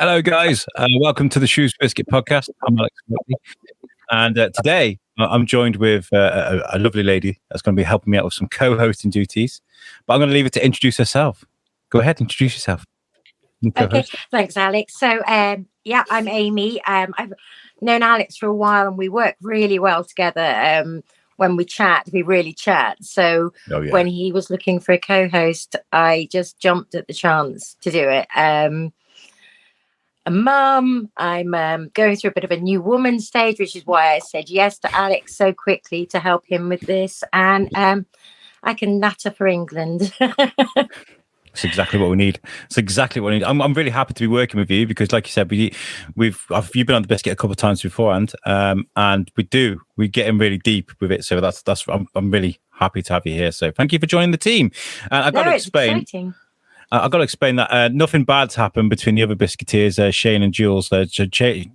Hello, guys. Welcome to the Shrewsbury Biscuit podcast. I'm Alex, and today I'm joined with a lovely lady that's going to be helping me out with some co-hosting duties. But I'm going to leave her to introduce herself. Go ahead, introduce yourself. Okay, thanks, Alex. So, I'm Amy. I've known Alex for a while, and we work really well together. When we chat, we really chat. So, when he was looking for a co-host, I just jumped at the chance to do it. A mum, I'm going through a bit of a new woman stage, which is why I said yes to Alex so quickly to help him with this. And I can natter for England. It's exactly what we need. I'm really happy to be working with you because, like you said, you've been on the biscuit a couple of times beforehand, and we get in really deep with it. So I'm really happy to have you here. So thank you for joining the team. And I've got to explain. Exciting. I've got to explain that nothing bad's happened between the other biscuiteers, Shane and Jules.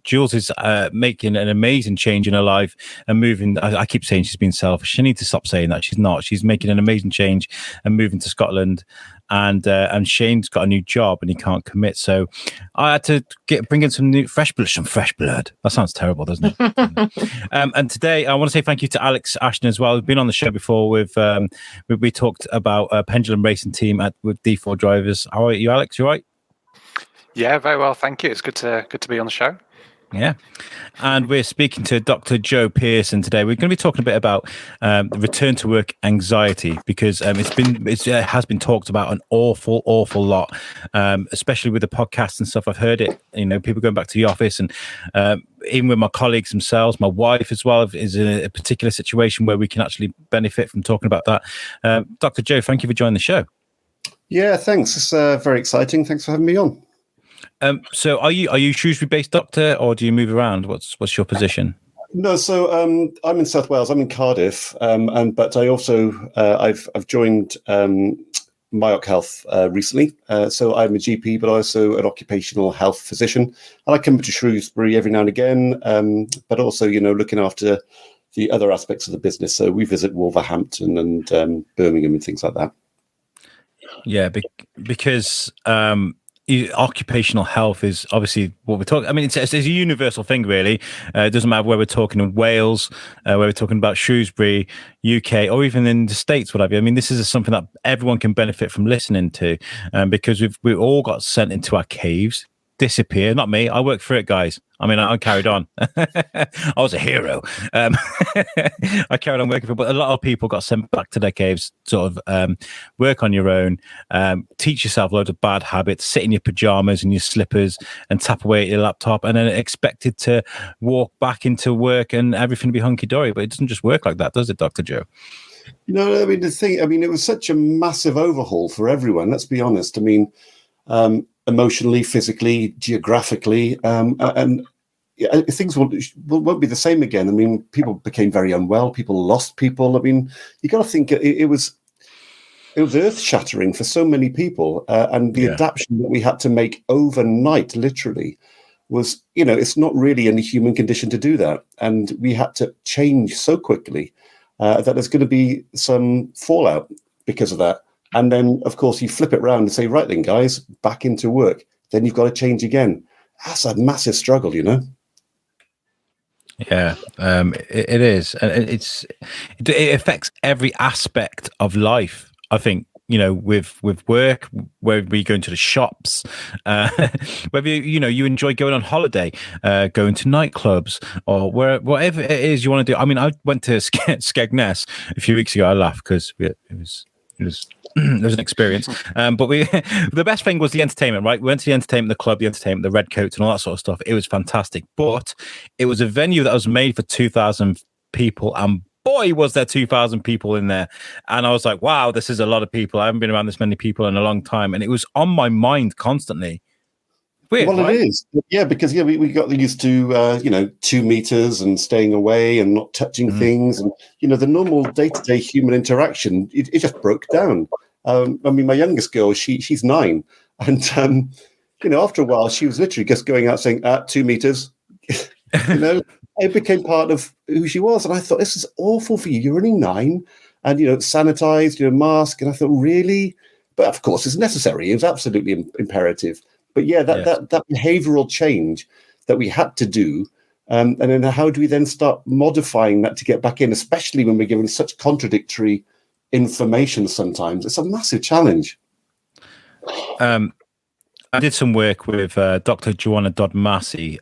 Jules is making an amazing change in her life and moving. I keep saying she's been selfish. She needs to stop saying that. She's not. She's making an amazing change and moving to Scotland. And Shane's got a new job and he can't commit. So I had to bring in some fresh blood. That sounds terrible, doesn't it? And today I want to say thank you to Alex Ashton as well. We've been on the show before we talked about a pendulum racing team with D4 drivers. How are you, Alex? You all right? Yeah, very well, thank you. It's good to be on the show. Yeah, and we're speaking to Dr. Joe Pearson today. We're going to be talking a bit about return to work anxiety because it has been talked about an awful lot, especially with the podcasts and stuff. I've heard it. People going back to the office, and even with my colleagues themselves, my wife as well is in a particular situation where we can actually benefit from talking about that. Dr. Joe, thank you for joining the show. Yeah, thanks. It's very exciting. Thanks for having me on. So are you Shrewsbury-based doctor, or do you move around? What's your position? No, so I'm in South Wales. I'm in Cardiff, but I also I've joined Myoc Health recently. So I'm a GP, but also an occupational health physician, and I come to Shrewsbury every now and again. But also, looking after the other aspects of the business. So we visit Wolverhampton and Birmingham and things like that. Yeah, because. Occupational health is obviously what we're talking. I mean, it's a universal thing, really. It doesn't matter where we're talking in Wales, where we're talking about Shrewsbury, UK, or even in the States, what have you. I mean, this is something that everyone can benefit from listening to, because we've all got sent into our caves, disappear. Not me. I worked through it, guys. I mean, I carried on. I was a hero. I carried on working for, but a lot of people got sent back to their caves, sort of work on your own, teach yourself loads of bad habits, sit in your pajamas and your slippers and tap away at your laptop, and then expected to walk back into work and everything to be hunky-dory. But it doesn't just work like that, does it, Dr. Joe? No, I mean, it was such a massive overhaul for everyone. Let's be honest. I mean, emotionally, physically, geographically, and things won't be the same again. I mean, people became very unwell. People lost people. I mean, you got to think it was earth-shattering for so many people, and the adaptation that we had to make overnight, literally, was it's not really in the human condition to do that, and we had to change so quickly that there's going to be some fallout because of that. And then, of course, you flip it around and say, right then, guys, back into work. Then you've got to change again. That's a massive struggle, Yeah, it is. And it affects every aspect of life, I think, with work, whether you go into the shops, whether you enjoy going on holiday, going to nightclubs, or whatever it is you want to do. I mean, I went to Skegness a few weeks ago. I laughed because it was an experience. But the best thing was the entertainment, right? We went to the entertainment, the club, the entertainment, the red coats and all that sort of stuff. It was fantastic. But it was a venue that was made for 2,000 people, and boy, was there 2,000 people in there. And I was like, wow, this is a lot of people. I haven't been around this many people in a long time. And it was on my mind constantly. Weird, well, right? It is. Yeah, because we got used to 2 meters and staying away and not touching things. And, the normal day-to-day human interaction, it just broke down. I mean, my youngest girl, she's 9. And, after a while, she was literally just going out saying, 2 meters. It became part of who she was. And I thought, this is awful for you. You're only 9 and, sanitized, mask. And I thought, really? But of course, it's necessary. It was absolutely imperative. But yeah, that behavioral change that we had to do, and then how do we then start modifying that to get back in, especially when we're given such contradictory information sometimes? It's a massive challenge. I did some work with Dr. Joanna Dodd-Massey.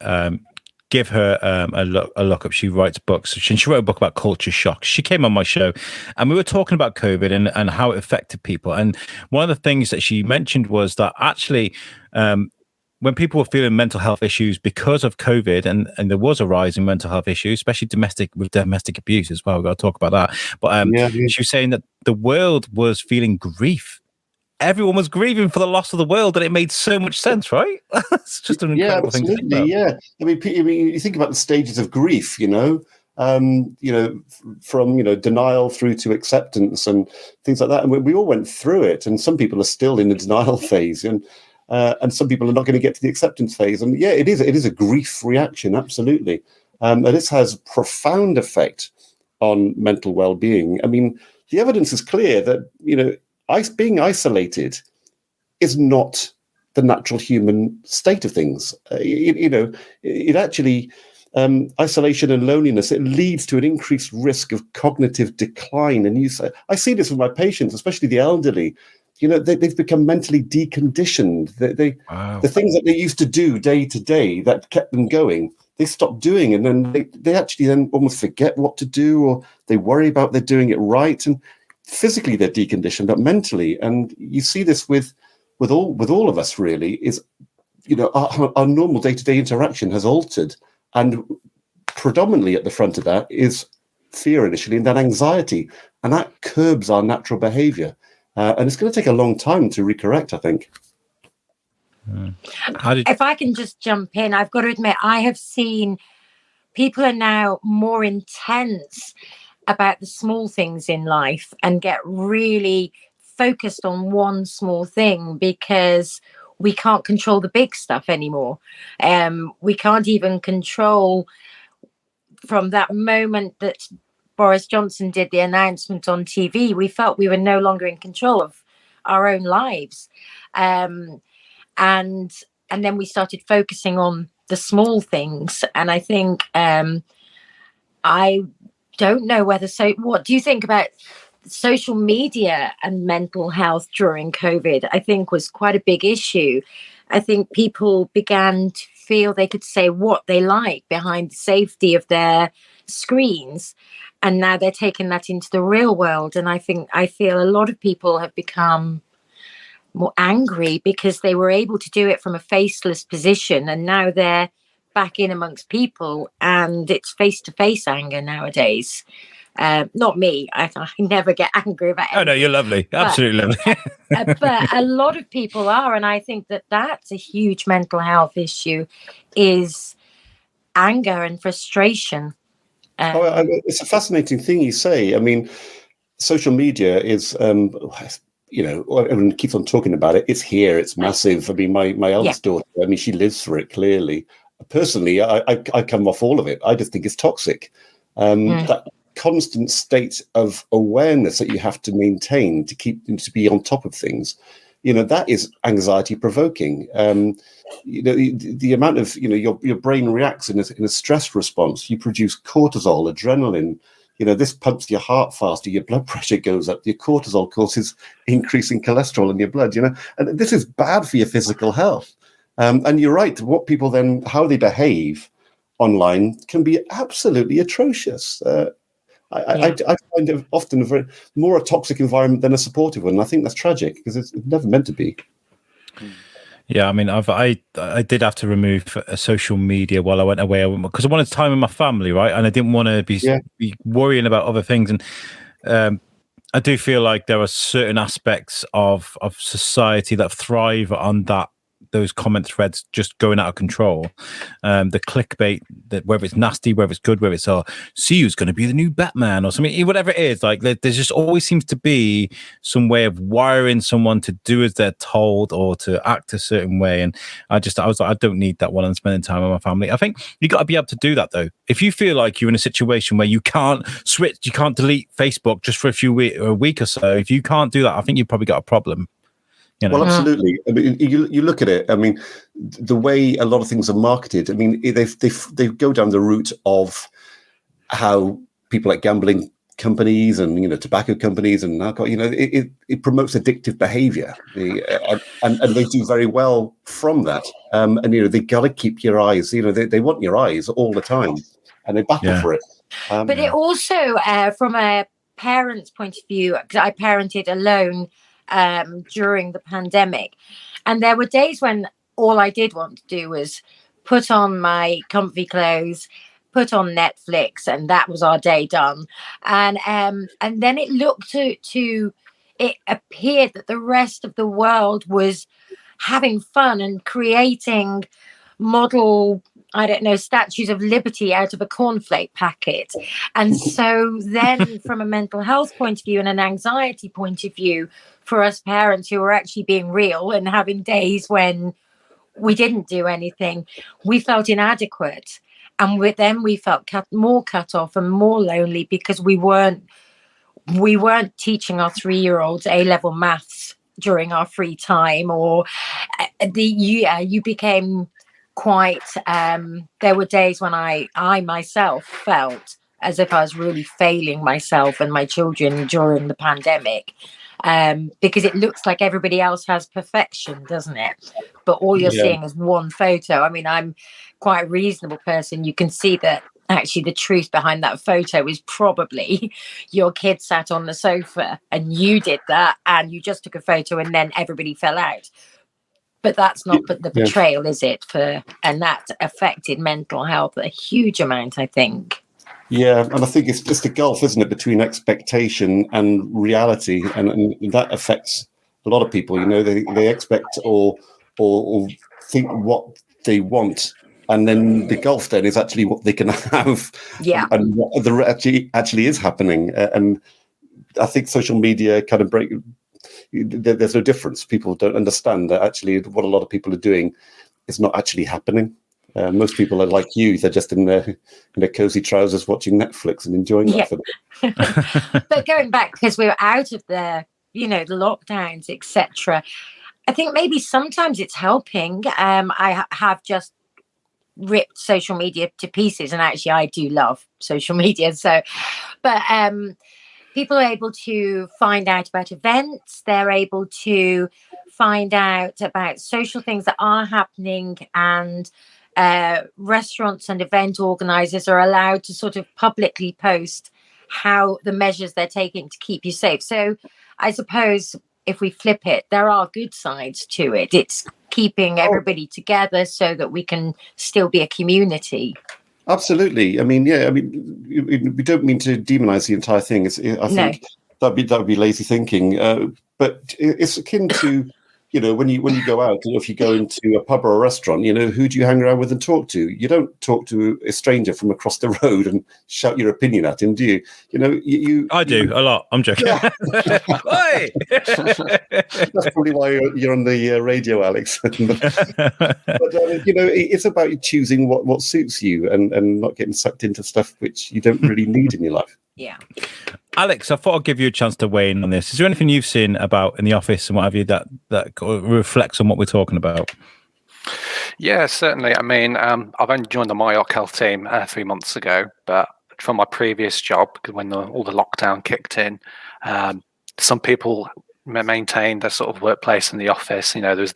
Give her a look up. She writes books. She wrote a book about culture shock. She came on my show and we were talking about COVID and how it affected people. And one of the things that she mentioned was that actually when people were feeling mental health issues because of COVID, and there was a rise in mental health issues, especially domestic abuse as well. We've got to talk about that. But she was saying that the world was feeling grief. Everyone was grieving for the loss of the world, and it made so much sense, right? It's just an incredible thing to think about. Yeah, I mean, you think about the stages of grief, from denial through to acceptance and things like that. And we all went through it, and some people are still in the denial phase, and some people are not going to get to the acceptance phase. And yeah, it is a grief reaction, absolutely. And this has profound effect on mental well-being. I mean, the evidence is clear that being isolated is not the natural human state of things. It actually, isolation and loneliness, it leads to an increased risk of cognitive decline. And I see this with my patients, especially the elderly. They've become mentally deconditioned. The things that they used to do day to day that kept them going, they stop doing, and then they actually then almost forget what to do, or they worry about they're doing it right. And physically they're deconditioned, but mentally, and you see this with all of us, really, is our normal day-to-day interaction has altered, and predominantly at the front of that is fear initially, and then anxiety, and that curbs our natural behavior, and it's going to take a long time to recorrect, I think. If I can just jump in, I've got to admit, I have seen people are now more intense about the small things in life and get really focused on one small thing because we can't control the big stuff anymore. We can't even control, from that moment that Boris Johnson did the announcement on TV, we felt we were no longer in control of our own lives. And then we started focusing on the small things. And I think I don't know whether what do you think about social media and mental health during COVID? I think was quite a big issue. I think people began to feel they could say what they like behind the safety of their screens, and now they're taking that into the real world. And I feel a lot of people have become more angry because they were able to do it from a faceless position, and now they're back in amongst people, and it's face-to-face anger nowadays. Not me. I never get angry about anything. Oh no, you're lovely. Absolutely lovely. But a lot of people are, and I think that's a huge mental health issue, is anger and frustration. It's a fascinating thing you say. I mean, social media is, everyone keeps on talking about it. It's here. It's massive. I mean, my eldest daughter, I mean, she lives for it, clearly. Personally, I come off all of it. I just think it's toxic. That constant state of awareness that you have to maintain to be on top of things, that is anxiety provoking. The amount of your brain reacts in a stress response. You produce cortisol, adrenaline. This pumps your heart faster. Your blood pressure goes up. Your cortisol causes increasing cholesterol in your blood. And this is bad for your physical health. And you're right. What people then, how they behave online, can be absolutely atrocious. I find it often more a toxic environment than a supportive one. And I think that's tragic because it's never meant to be. Yeah, I mean, I did have to remove social media while I went away because I wanted time with my family, right? And I didn't want to be worrying about other things. And I do feel like there are certain aspects of society that thrive on those comment threads just going out of control. The clickbait, that whether it's nasty, whether it's good, whether it's see who's going to be the new Batman or something, whatever it is, like there just always seems to be some way of wiring someone to do as they're told or to act a certain way. And I was like, I don't need that while I'm spending time with my family. I think you got to be able to do that though. If you feel like you're in a situation where you can't switch, you can't delete Facebook just for a week or so, if you can't do that, I think you've probably got a problem. You know? Well, absolutely. I mean, you look at it. I mean, the way a lot of things are marketed. I mean, they go down the route of how people like gambling companies and tobacco companies and alcohol. It promotes addictive behaviour, and they do very well from that. And they got to keep your eyes. They want your eyes all the time, and they battle for it. But it also, from a parent's point of view, because I parented alone during the pandemic, and there were days when all I did want to do was put on my comfy clothes, put on Netflix, and that was our day done. And then it looked it appeared that the rest of the world was having fun and creating model, I don't know, statues of liberty out of a cornflake packet. And so then from a mental health point of view and an anxiety point of view, for us parents who were actually being real and having days when we didn't do anything, we felt inadequate. And then we felt more cut off and more lonely because we weren't teaching our 3-year-olds A-level maths during our free time, or you became quite there were days when I myself felt as if I was really failing myself and my children during the pandemic, because it looks like everybody else has perfection, doesn't it? But all you're seeing is one photo. I mean, I'm quite a reasonable person. You can see that actually the truth behind that photo is probably your kid sat on the sofa and you did that and you just took a photo and then everybody fell out. But that's not the betrayal, is it? And that affected mental health a huge amount, I think. Yeah, and I think it's just the gulf, isn't it, between expectation and reality, and that affects a lot of people. They expect or think what they want, and then the gulf then is actually what they can have, and what actually is happening. And I think social media kind of there's no difference. People don't understand that actually what a lot of people are doing is not actually happening. Most people are like you; they're just in their cozy trousers watching Netflix and enjoying life. But going back, because we were out of the lockdowns, etc., I think maybe sometimes it's helping. I have just ripped social media to pieces, and actually I do love social media. So, but people are able to find out about events. They're able to find out about social things that are happening, and restaurants and event organizers are allowed to sort of publicly post how the measures they're taking to keep you safe. So I suppose if we flip it, there are good sides to it. It's keeping everybody together so that we can still be a community. Absolutely. I mean, we don't mean to demonize the entire thing. I think that'd be lazy thinking. But it's akin to, when you go out, if you go into a pub or a restaurant, who do you hang around with and talk to? You don't talk to a stranger from across the road and shout your opinion at him, do you? I do a lot. I'm joking. That's probably why you're on the radio, Alex. But it's about choosing what suits you and not getting sucked into stuff which you don't really need in your life. Yeah. Alex, I thought I'd give you a chance to weigh in on this. Is there anything you've seen about in the office and what have you that reflects on what we're talking about? Yeah, certainly. I mean, I've only joined the MyOc Health team 3 months ago, but from my previous job, when all the lockdown kicked in, some people maintained their sort of workplace in the office. There's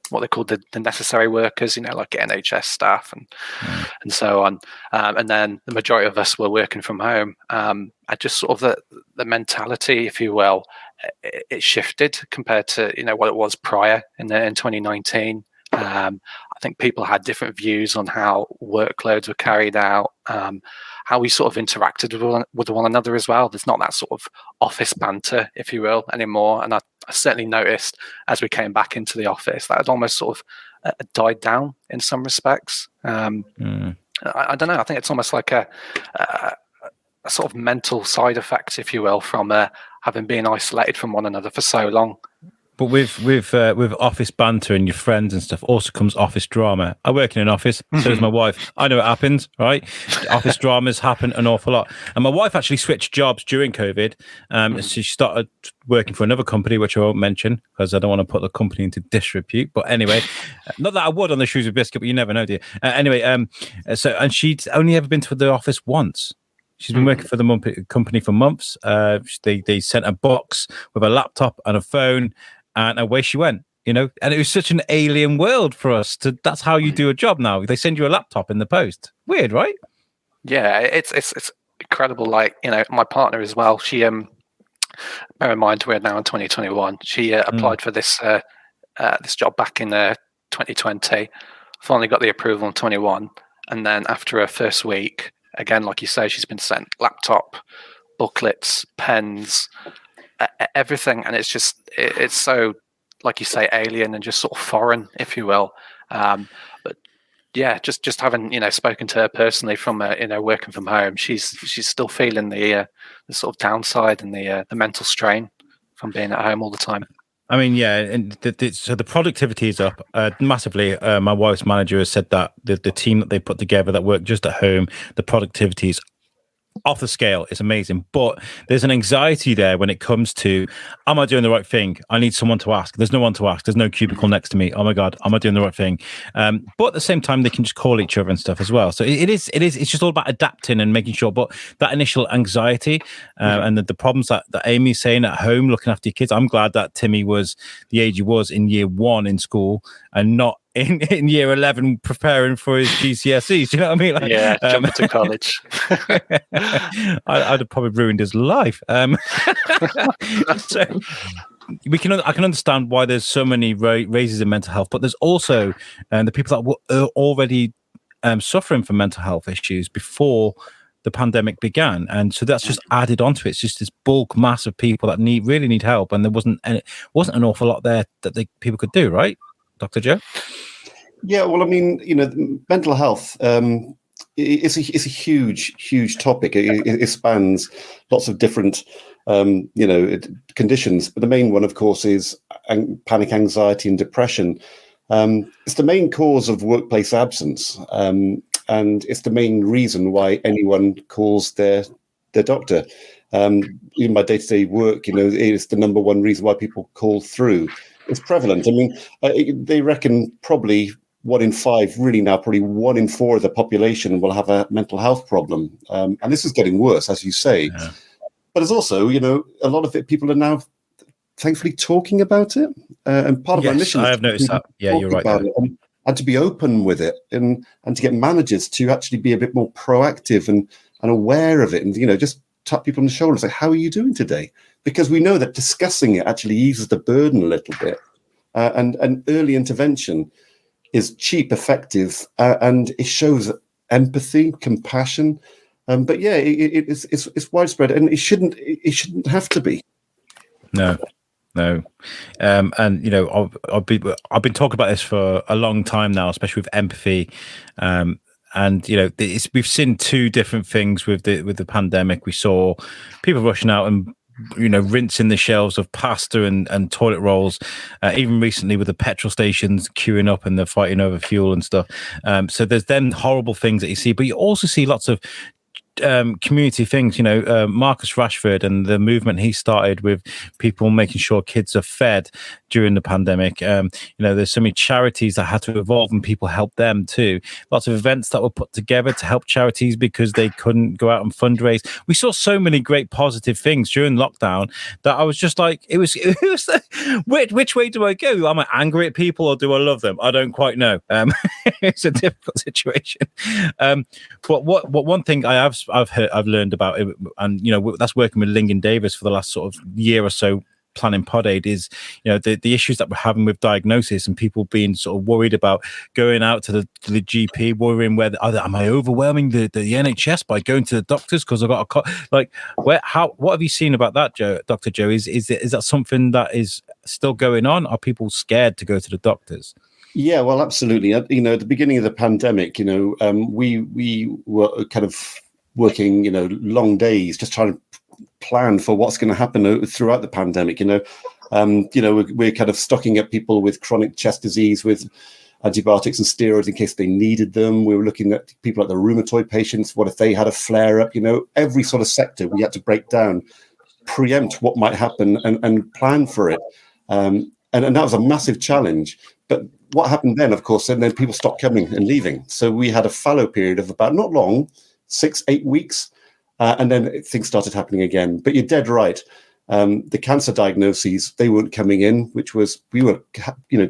what they call the necessary workers, like NHS staff and so on. And then the majority of us were working from home. And just sort of the mentality, if you will, it shifted compared to, what it was prior in 2019. I think people had different views on how workloads were carried out, how we sort of interacted with one another as well. There's not that sort of office banter, if you will, anymore. And I certainly noticed as we came back into the office that it almost sort of died down in some respects. I don't know. I think it's almost like a sort of mental side effect, if you will, from having been isolated from one another for so long. But with office banter and your friends and stuff also comes office drama. I work in an office, so does my wife. I know it happens, right? Office dramas happen an awful lot. And my wife actually switched jobs during COVID. So she started working for another company, which I won't mention because I don't want to put the company into disrepute. But anyway, not that I would on the Shrewsbury Biscuit, but you never know, do you? And she'd only ever been to the office once. She's been working for the company for months. They sent a box with a laptop and a phone, and away she went. And it was such an alien world for us. That's how you do a job now. They send you a laptop in the post. Weird, right? Yeah, it's incredible. Like, my partner as well. She bear in mind we're now in 2021. She applied for this job back in 2020. Finally got the approval in 21, and then after her first week. Again, like you say, she's been sent laptop, booklets, pens, everything, and it's so, like you say, alien and just sort of foreign, if you will. But yeah, just having spoken to her personally from working from home, she's still feeling the sort of downside and the mental strain from being at home all the time. I mean, yeah, and so the productivity is up massively. My wife's manager has said that the team that they put together that work just at home, the productivity is off the scale. It's amazing. But there's an anxiety there when it comes to, am I doing the right thing? I need someone to ask. There's no one to ask. There's no cubicle next to me. Oh my God, am I doing the right thing? But at the same time, they can just call each other and stuff as well. So it's just all about adapting and making sure. But that initial anxiety and the problems that Amy's saying at home, looking after your kids, I'm glad that Timmy was the age he was in year 1 in school and not in year 11 preparing for his GCSEs. Do you know what I mean? Like, yeah, jumping to college. I'd have probably ruined his life. So I can understand why there's so many raises in mental health, but there's also the people that were already suffering from mental health issues before the pandemic began, and so that's just added onto it. It's just this bulk mass of people that really need help, and there wasn't an awful lot there that people could do, right, Dr. Joe? Yeah, well, I mean, mental health it's a huge topic. It spans lots of different conditions, but the main one, of course, is panic, anxiety, and depression. It's the main cause of workplace absence, and it's the main reason why anyone calls their doctor. In my day-to-day work, it's the number one reason why people call through. It's prevalent. I mean, they reckon probably 1 in 5, really now, probably 1 in 4 of the population will have a mental health problem. And this is getting worse, as you say. Yeah. But there's also, a lot of it, people are now thankfully talking about it. And part of our mission, I have noticed that. Yeah, you're right. And to be open with it and to get managers to actually be a bit more proactive and aware of it. And, just tap people on the shoulder and say, how are you doing today? Because we know that discussing it actually eases the burden a little bit. And early intervention is cheap, effective, and it shows empathy, compassion. But yeah, it's widespread, and it shouldn't have to be. No. And I've been talking about this for a long time now, especially with empathy. And we've seen 2 different things with the pandemic. We saw people rushing out and rinsing the shelves of pasta and toilet rolls, even recently with the petrol stations queuing up and they're fighting over fuel and stuff. So there's then horrible things that you see, but you also see lots of community things. Marcus Rashford and the movement he started with people making sure kids are fed during the pandemic. There's so many charities that had to evolve and people helped them too. Lots of events that were put together to help charities because they couldn't go out and fundraise. We saw so many great positive things during lockdown that I was just like, it was which way do I go? Am I angry at people or do I love them? I don't quite know. It's a difficult situation. But what one thing I've learned about it, and that's working with Lingen Davis for the last sort of year or so, planning Pod Aid, is the issues that we're having with diagnosis and people being sort of worried about going out to the GP, worrying whether am I overwhelming the NHS by going to the doctors because I've got what have you seen about that, Dr. Joe? Is that something that is still going on? Are people scared to go to the doctors? Yeah, well, absolutely. At the beginning of the pandemic, we were kind of working, long days, just trying to plan for what's going to happen throughout the pandemic. We're kind of stocking up people with chronic chest disease with antibiotics and steroids in case they needed them. We were looking at people like the rheumatoid patients. What if they had a flare up? Every sort of sector we had to break down, preempt what might happen and plan for it. And that was a massive challenge. But what happened then, of course, and then people stopped coming and leaving. So we had a fallow period of about, not long, 6-8 weeks. And then things started happening again. But you're dead right. The cancer diagnoses, they weren't coming in, which was, we were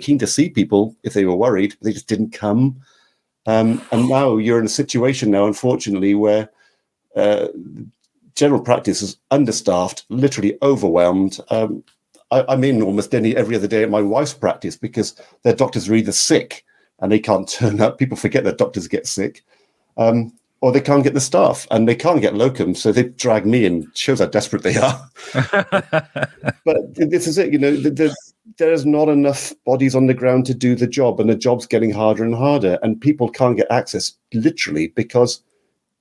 keen to see people if they were worried, but they just didn't come. And now you're in a situation now, unfortunately, where general practice is understaffed, literally overwhelmed. I'm in almost every other day at my wife's practice because their doctors are either sick and they can't turn up. People forget that doctors get sick. Or they can't get the staff and they can't get locums, so they drag me in. Shows how desperate they are. But this is it, there's not enough bodies on the ground to do the job, and the job's getting harder and harder, and people can't get access literally because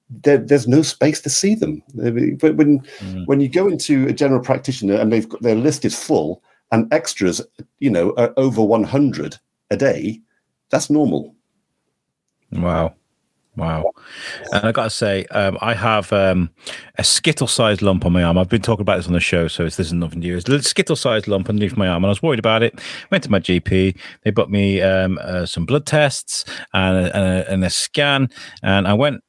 there's no space to see them. But when you go into a general practitioner and their list is full and extras, are over 100 a day, that's normal. Wow. And I got to say, I have a Skittle-sized lump on my arm. I've been talking about this on the show, so this is nothing new. It's a little Skittle-sized lump underneath my arm, and I was worried about it. Went to my GP. They booked me some blood tests and a scan, and I went.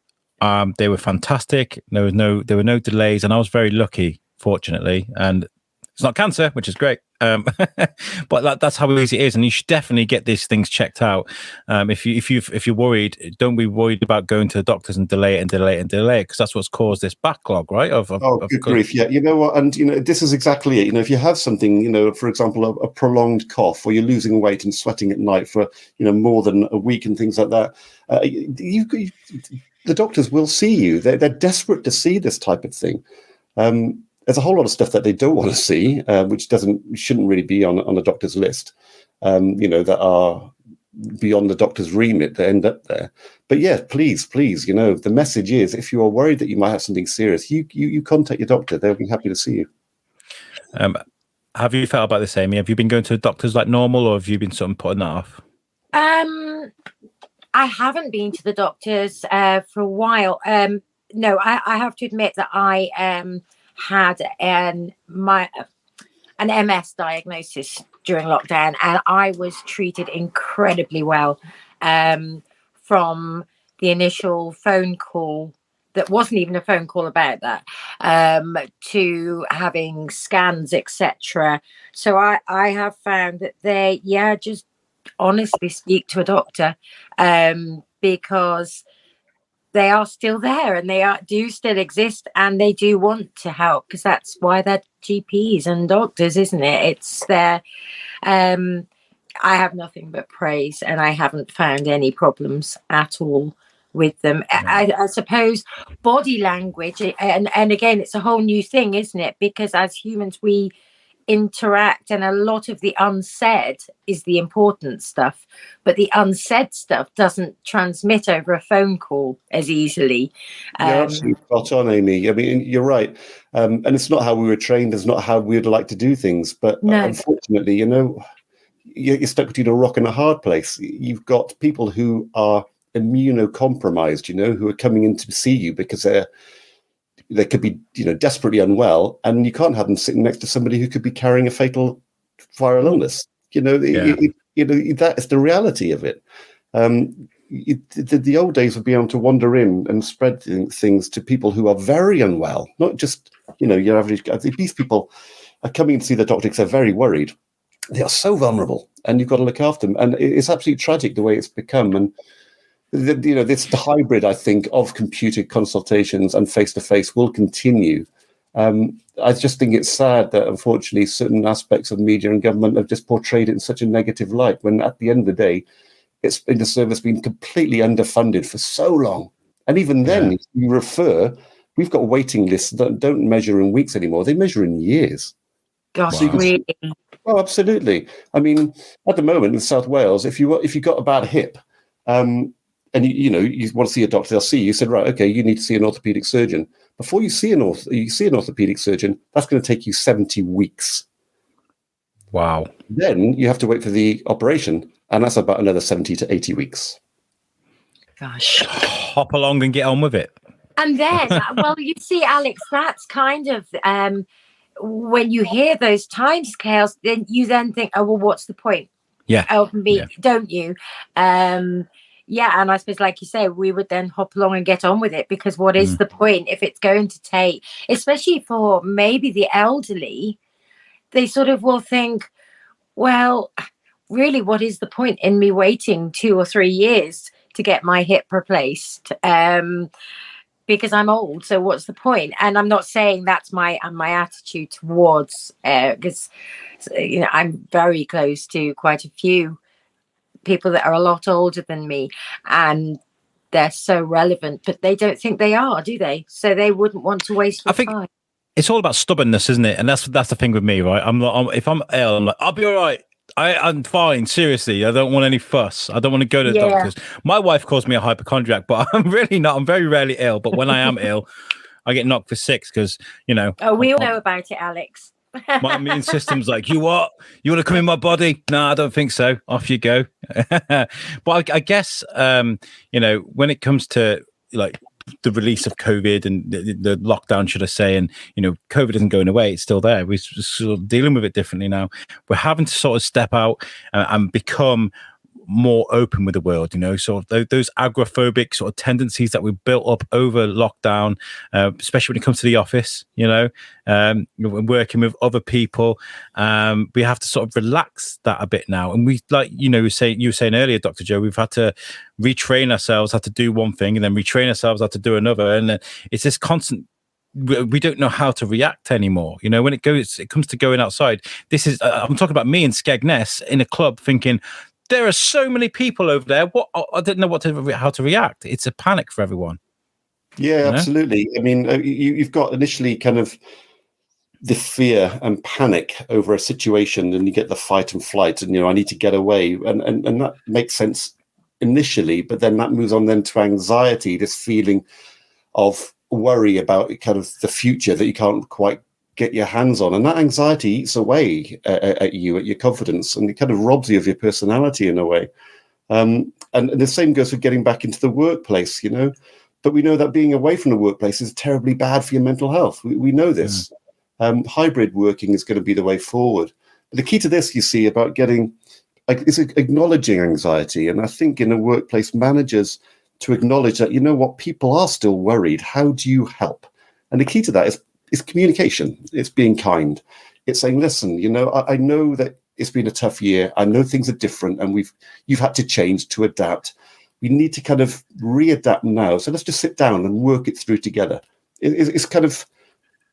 They were fantastic. There were no delays, and I was very lucky, fortunately. And it's not cancer, which is great. But that's how easy it is, and you should definitely get these things checked out. If you're worried, don't be worried about going to the doctors and delay it because that's what's caused this backlog, right? Good grief! Yeah, you know what? And this is exactly it. If you have something, for example, a prolonged cough, or you're losing weight and sweating at night for more than a week and things like that, the doctors will see you. They're desperate to see this type of thing. There's a whole lot of stuff that they don't want to see, which shouldn't really be on a doctor's list, that are beyond the doctor's remit that end up there. But yeah, please, the message is, if you are worried that you might have something serious, you contact your doctor. They'll be happy to see you. Have you felt about this, Amy? Have you been going to the doctors like normal, or have you been sort of putting that off? I haven't been to the doctors for a while. No, I have to admit that I had an MS diagnosis during lockdown, and I was treated incredibly well from the initial phone call that wasn't even a phone call about that to having scans, etc. So I have found that they just honestly speak to a doctor because they are still there, and they do still exist, and they do want to help, because that's why they're GPs and doctors, isn't it? It's their I have nothing but praise, and I haven't found any problems at all with them. I suppose body language, and again, it's a whole new thing, isn't it? Because as humans, we interact, and a lot of the unsaid is the important stuff, but the unsaid stuff doesn't transmit over a phone call as easily. You're absolutely spot on, Amy. I mean, you're right, and it's not how we were trained. It's not how we'd like to do things, but unfortunately, you're stuck between a rock and a hard place. You've got people who are immunocompromised, who are coming in to see you because they could be, desperately unwell, and you can't have them sitting next to somebody who could be carrying a fatal viral illness. That is the reality of it. The old days would be able to wander in and spread things to people who are very unwell, not just, your average. These people are coming to see the doctor because they're very worried. They are so vulnerable, and you've got to look after them. And it's absolutely tragic the way it's become. And this hybrid, I think, of computer consultations and face-to-face will continue. I just think it's sad that, unfortunately, certain aspects of media and government have just portrayed it in such a negative light, when at the end of the day, it's been a service been completely underfunded for so long. And even then, we've got waiting lists that don't measure in weeks anymore. They measure in years. Gosh, really? Oh, absolutely. I mean, at the moment in South Wales, if you got a bad hip, and you want to see a doctor, they'll see you. Said, right, okay, you need to see an orthopedic surgeon. Before you see an orthopedic surgeon, that's going to take you 70 weeks. Wow. Then you have to wait for the operation, and that's about another 70 to 80 weeks. Gosh. Hop along and get on with it. And then, well, you see, Alex, that's kind of when you hear those timescales, then you think, oh, well, what's the point? Yeah. Of me, don't you? Yeah, and I suppose, like you say, we would then hop along and get on with it, because what is the point if it's going to take, especially for maybe the elderly, they sort of will think, well, really, what is the point in me waiting 2 or 3 years to get my hip replaced? Because I'm old, so what's the point? And I'm not saying that's my attitude towards, because I'm very close to quite a few people that are a lot older than me, and they're so relevant, but they don't think they are, do they? So they wouldn't want to waste their time. It's all about stubbornness, isn't it? And that's the thing with me, right? If I'm ill, I'm like, I'll be all right. I'm fine. Seriously, I don't want any fuss. I don't want to go to the doctors. My wife calls me a hypochondriac, but I'm really not. I'm very rarely ill. But when I am ill, I get knocked for six because, Oh, we all know about it, Alex. My immune system's like, you what? You want to come in my body? No, I don't think so. Off you go. But I guess, when it comes to like the release of COVID and the lockdown, should I say, and COVID isn't going away; it's still there. We're sort of dealing with it differently now. We're having to sort of step out and become more open with the world, sort of those agoraphobic sort of tendencies that we built up over lockdown, especially when it comes to the office, working with other people. We have to sort of relax that a bit now. And we, like, you were saying earlier, Dr. Joe, we've had to retrain ourselves how to do one thing and then retrain ourselves how to do another. And it's this constant, we don't know how to react anymore. When it comes to going outside, this is, I'm talking about me in Skegness in a club thinking, there are so many people over there. I didn't know how to react. It's a panic for everyone. Yeah, absolutely. I mean, you've got initially kind of the fear and panic over a situation, and you get the fight and flight, and I need to get away, and that makes sense initially, but then that moves on then to anxiety, this feeling of worry about kind of the future that you can't quite get your hands on, and that anxiety eats away at your confidence, and it kind of robs you of your personality in a way. And the same goes for getting back into the workplace, but we know that being away from the workplace is terribly bad for your mental health. We know this. Hybrid working is going to be the way forward. But the key to this, you see, about getting is acknowledging anxiety, and I think in a workplace, managers to acknowledge that, what, people are still worried. How do you help? And the key to that is communication. It's being kind. It's saying, listen, I know that it's been a tough year. I know things are different, and you've had to change to adapt. We need to kind of readapt now. So let's just sit down and work it through together. It's kind of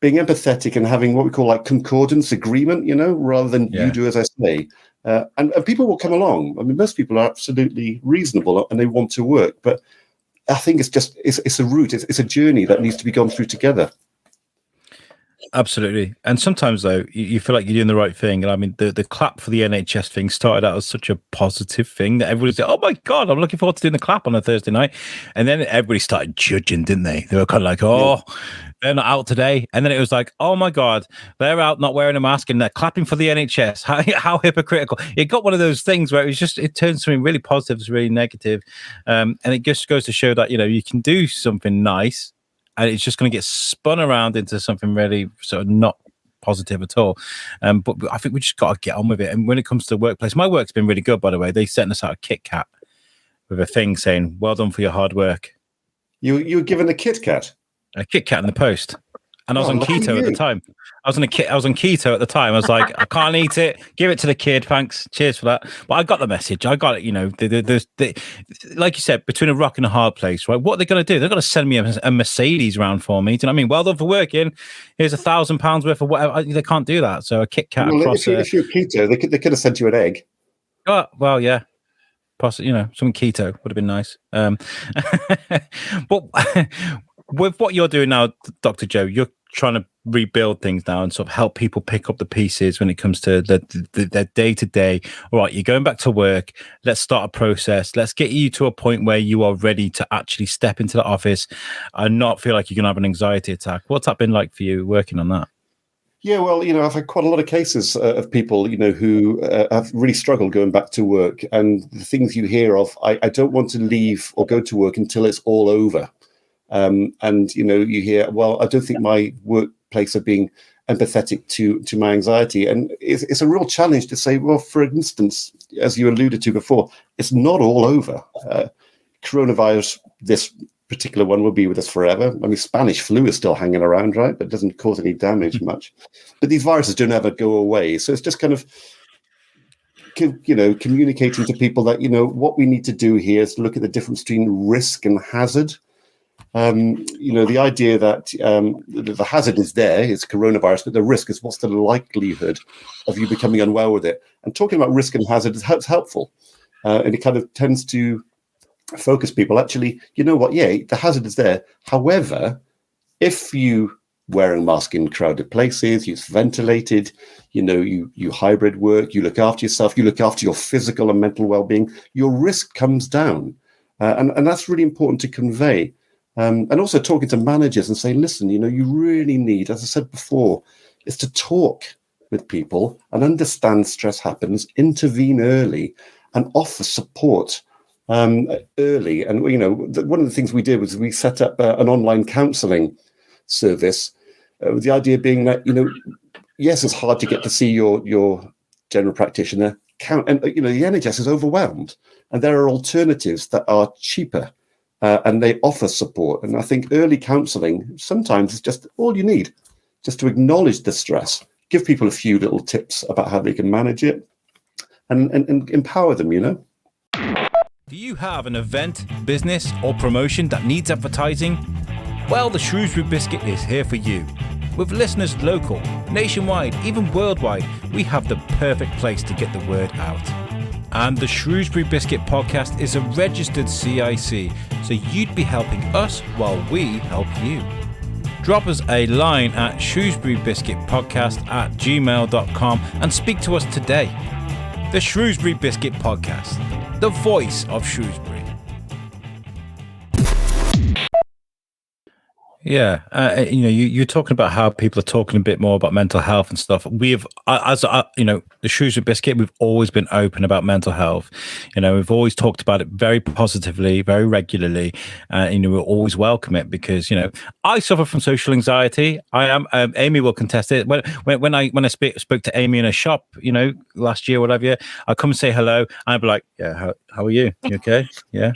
being empathetic and having what we call like concordance agreement, rather than you do as I say. And people will come along. I mean, most people are absolutely reasonable and they want to work, but I think it's a route. It's a journey that needs to be gone through together. Absolutely. And sometimes, though, you feel like you're doing the right thing. And I mean, the clap for the NHS thing started out as such a positive thing that everybody said, oh, my God, I'm looking forward to doing the clap on a Thursday night. And then everybody started judging, didn't they? They were kind of like, oh, they're not out today. And then it was like, oh, my God, they're out not wearing a mask and they're clapping for the NHS. How hypocritical. It got one of those things where it turns something really positive to really negative. And it just goes to show that, you can do something nice, and it's just going to get spun around into something really sort of not positive at all. But I think we just got to get on with it. And when it comes to the workplace, my work's been really good, by the way. They sent us out a Kit Kat with a thing saying, well done for your hard work. You were given a Kit Kat? A Kit Kat in the post. And I was on keto at the time. I was on keto at the time. I was like, I can't eat it. Give it to the kid. Thanks. Cheers for that. But I got the message. I got it. Like you said, between a rock and a hard place, right? What are they going to do? They're going to send me a Mercedes round for me. Do you know what I mean? Well done for working. Here's £1,000 worth of whatever. They can't do that. So a Kit Kat across. If you're keto, they could have sent you an egg. Oh, well, yeah. Possibly, something keto would have been nice. But with what you're doing now, Dr. Joe, you're trying to rebuild things now and sort of help people pick up the pieces when it comes to their day-to-day. All right, you're going back to work. Let's start a process. Let's get you to a point where you are ready to actually step into the office and not feel like you're going to have an anxiety attack. What's that been like for you working on that? Yeah, well, I've had quite a lot of cases of people, who have really struggled going back to work. And the things you hear of, I don't want to leave or go to work until it's all over. And, you hear, well, I don't think my workplace are being empathetic to my anxiety. And it's a real challenge to say, well, for instance, as you alluded to before, it's not all over. Coronavirus, this particular one will be with us forever. I mean, Spanish flu is still hanging around, right? But it doesn't cause any damage much. But these viruses don't ever go away. So it's just kind of, communicating to people that, what we need to do here is look at the difference between risk and hazard. The idea that the hazard is there, it's coronavirus, but the risk is what's the likelihood of you becoming unwell with it. And talking about risk and hazard is helpful. And it kind of tends to focus people. Actually, you know what? Yeah, the hazard is there. However, if you wearing a mask in crowded places, you're ventilated, you hybrid work, you look after yourself, you look after your physical and mental well-being, your risk comes down. And that's really important to convey. And also talking to managers and saying, listen, you really need, as I said before, is to talk with people and understand stress happens, intervene early and offer support early. And, one of the things we did was we set up an online counselling service, with the idea being that, yes, it's hard to get to see your general practitioner. And, the NHS is overwhelmed. And there are alternatives that are cheaper and they offer support. And I think early counselling sometimes is just all you need, just to acknowledge the stress, give people a few little tips about how they can manage it and empower them, Do you have an event, business, or promotion that needs advertising? Well, the Shrewsbury Biscuit is here for you. With listeners local, nationwide, even worldwide, we have the perfect place to get the word out. And the Shrewsbury Biscuit podcast is a registered CIC, so you'd be helping us while we help you. Drop us a line at shrewsburybiscuitpodcast@gmail.com and speak to us today. The Shrewsbury Biscuit Podcast, the voice of Shrewsbury. Yeah, you're talking about how people are talking a bit more about mental health and stuff. We've, the Shrewsbury Biscuit, we've always been open about mental health. We've always talked about it very positively, very regularly, and we always welcome it because I suffer from social anxiety. I am. Amy will contest it. When I spoke to Amy in a shop, last year, whatever, I come and say hello, and I'd be like, yeah, how are you? You okay? Yeah.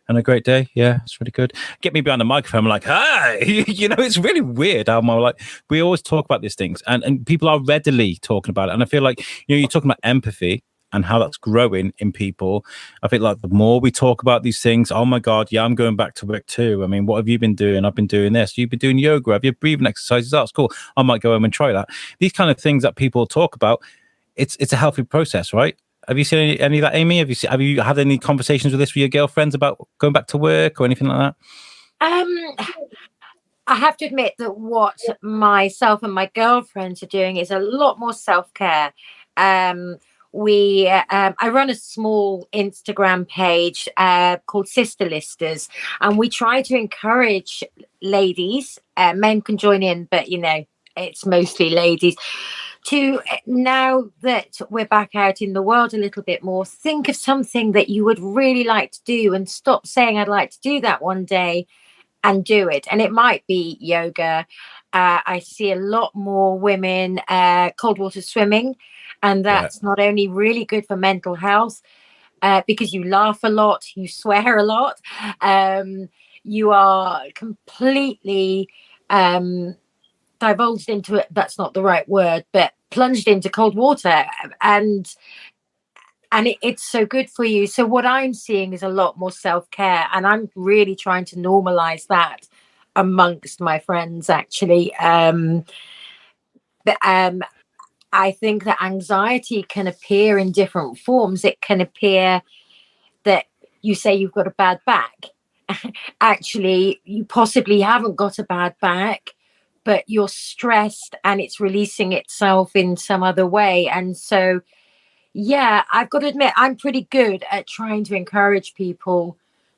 And a great day. Yeah, it's really good. Get me behind the microphone. I'm like, hi. It's really weird how I'm like, we always talk about these things and people are readily talking about it. And I feel like, you're talking about empathy and how that's growing in people. I think like the more we talk about these things, oh my God, yeah, I'm going back to work too. I mean, what have you been doing? I've been doing this. You've been doing yoga. Have you breathing exercises? That's cool. I might go home and try that. These kind of things that people talk about, it's a healthy process, right? Have you seen any of that, Amy? Have you had any conversations with this with your girlfriends about going back to work or anything like that? I have to admit that what myself and my girlfriends are doing is a lot more self-care. I run a small Instagram page called Sister Listers, and we try to encourage ladies. Men can join in, but it's mostly ladies. To, now that we're back out in the world a little bit more, think of something that you would really like to do and stop saying I'd like to do that one day and do it. And it might be yoga. I see a lot more women cold water swimming, and that's not only really good for mental health because you laugh a lot, you swear a lot, you are completely divulged into it, that's not the right word, but plunged into cold water, and it's so good for you. So what I'm seeing is a lot more self-care, and I'm really trying to normalize that amongst my friends actually. But I think that anxiety can appear in different forms. It can appear that you say you've got a bad back actually you possibly haven't got a bad back, but you're stressed and it's releasing itself in some other way. And so, yeah, I've got to admit, I'm pretty good at trying to encourage people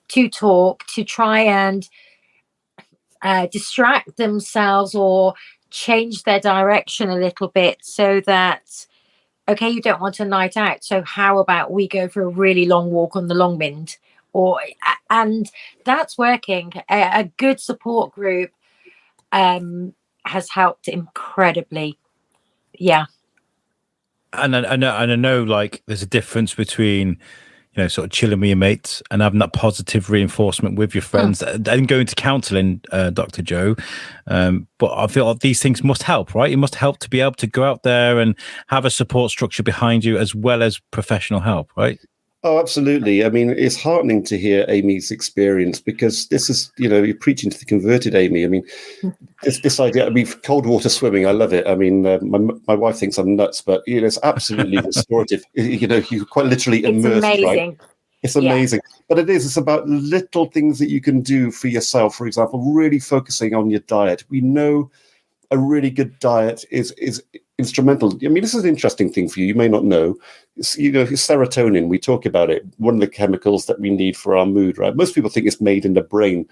to talk, to try and distract themselves or change their direction a little bit, so that, okay, you don't want a night out, so how about we go for a really long walk on the Longmynd? And that's working. A good support group has helped incredibly. Yeah. And I know, like, there's a difference between, sort of chilling with your mates and having that positive reinforcement with your friends and going to counselling, Dr. Joe. But I feel like these things must help, right? It must help to be able to go out there and have a support structure behind you as well as professional help, right? Oh, absolutely. I mean, it's heartening to hear Amy's experience, because this is, you're preaching to the converted, Amy. I mean, this idea, I mean, cold water swimming, I love it. I mean, my wife thinks I'm nuts, but, it's absolutely restorative. You quite literally immerse, right? It's amazing. Yeah. But it's about little things that you can do for yourself. For example, really focusing on your diet. We know a really good diet is instrumental. I mean, this is an interesting thing for you. You may not know. Serotonin, we talk about it, one of the chemicals that we need for our mood, right? Most people think it's made in the brain.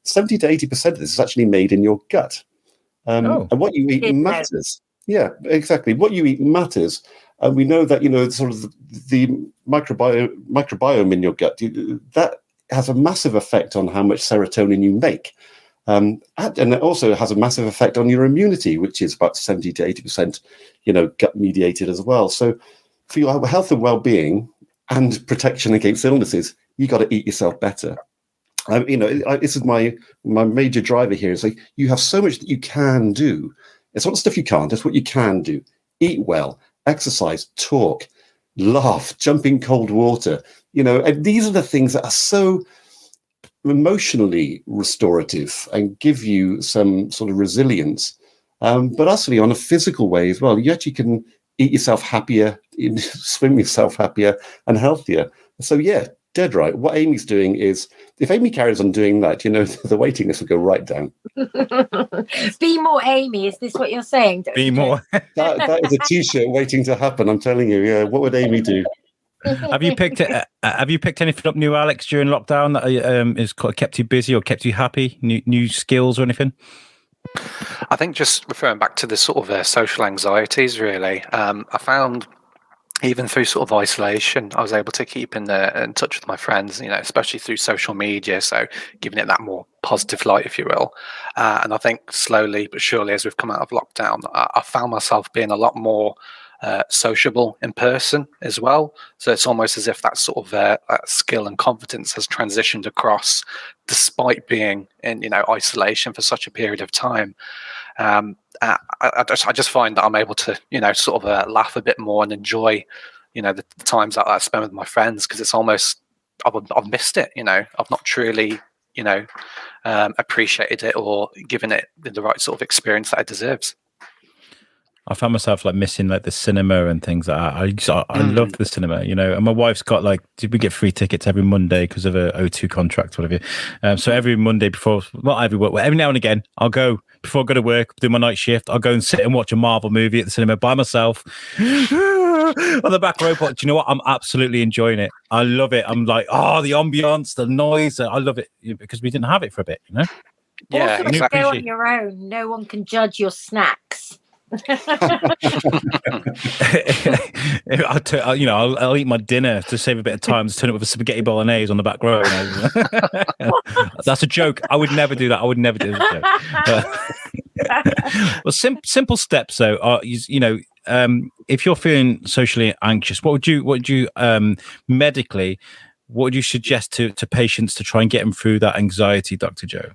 70 to 80% of this is actually made in your gut. And what you eat matters. Yeah, exactly. What you eat matters. And we know that, sort of the microbiome in your gut, that has a massive effect on how much serotonin you make. And it also has a massive effect on your immunity, which is about 70 to 80%, gut mediated as well. So for your health and well-being and protection against illnesses, you got to eat yourself better. This is my major driver here. Is like, you have so much that you can do. It's not the stuff you can't, it's what you can do. Eat well, exercise, talk, laugh, jump in cold water. And these are the things that are so emotionally restorative and give you some sort of resilience, but actually on a physical way as well. You actually can eat yourself happier, swim yourself happier and healthier. So yeah, dead right. What Amy's doing is, if Amy carries on doing that, the waiting list will go right down. Be more Amy. Is this what you're saying? Be more. that is a t-shirt waiting to happen. I'm telling you. Yeah. What would Amy do? Have you picked anything up new, Alex, during lockdown that has kept you busy or kept you happy? New skills or anything? I think just referring back to the sort of social anxieties, really. I found even through sort of isolation, I was able to keep in touch with my friends, especially through social media. So giving it that more positive light, if you will. And I think slowly but surely, as we've come out of lockdown, I found myself being a lot more sociable in person as well. So it's almost as if that sort of skill and confidence has transitioned across, despite being in isolation for such a period of time. I just find that I'm able to sort of laugh a bit more and enjoy the times that I spend with my friends, because it's almost I've missed it. I've not truly appreciated it or given it the right sort of experience that it deserves. I found myself like missing like the cinema and things like that. I love the cinema, and my wife's got we get free tickets every Monday because of a O2 contract, whatever. So every Monday every now and again, I'll go before I go to work, do my night shift. I'll go and sit and watch a Marvel movie at the cinema by myself on the back row. But do you know what? I'm absolutely enjoying it. I love it. I'm like, the ambience, the noise. I love it because we didn't have it for a bit, Yeah, also, when you go on your own, no one can judge your snacks. I'll eat my dinner to save a bit of time, to turn it with a spaghetti bolognese on the back row. That's a joke. I would never do that. I would never do that. Well, simple steps though are, if you're feeling socially anxious, what would you medically, what would you suggest to patients to try and get them through that anxiety, Dr. Joe?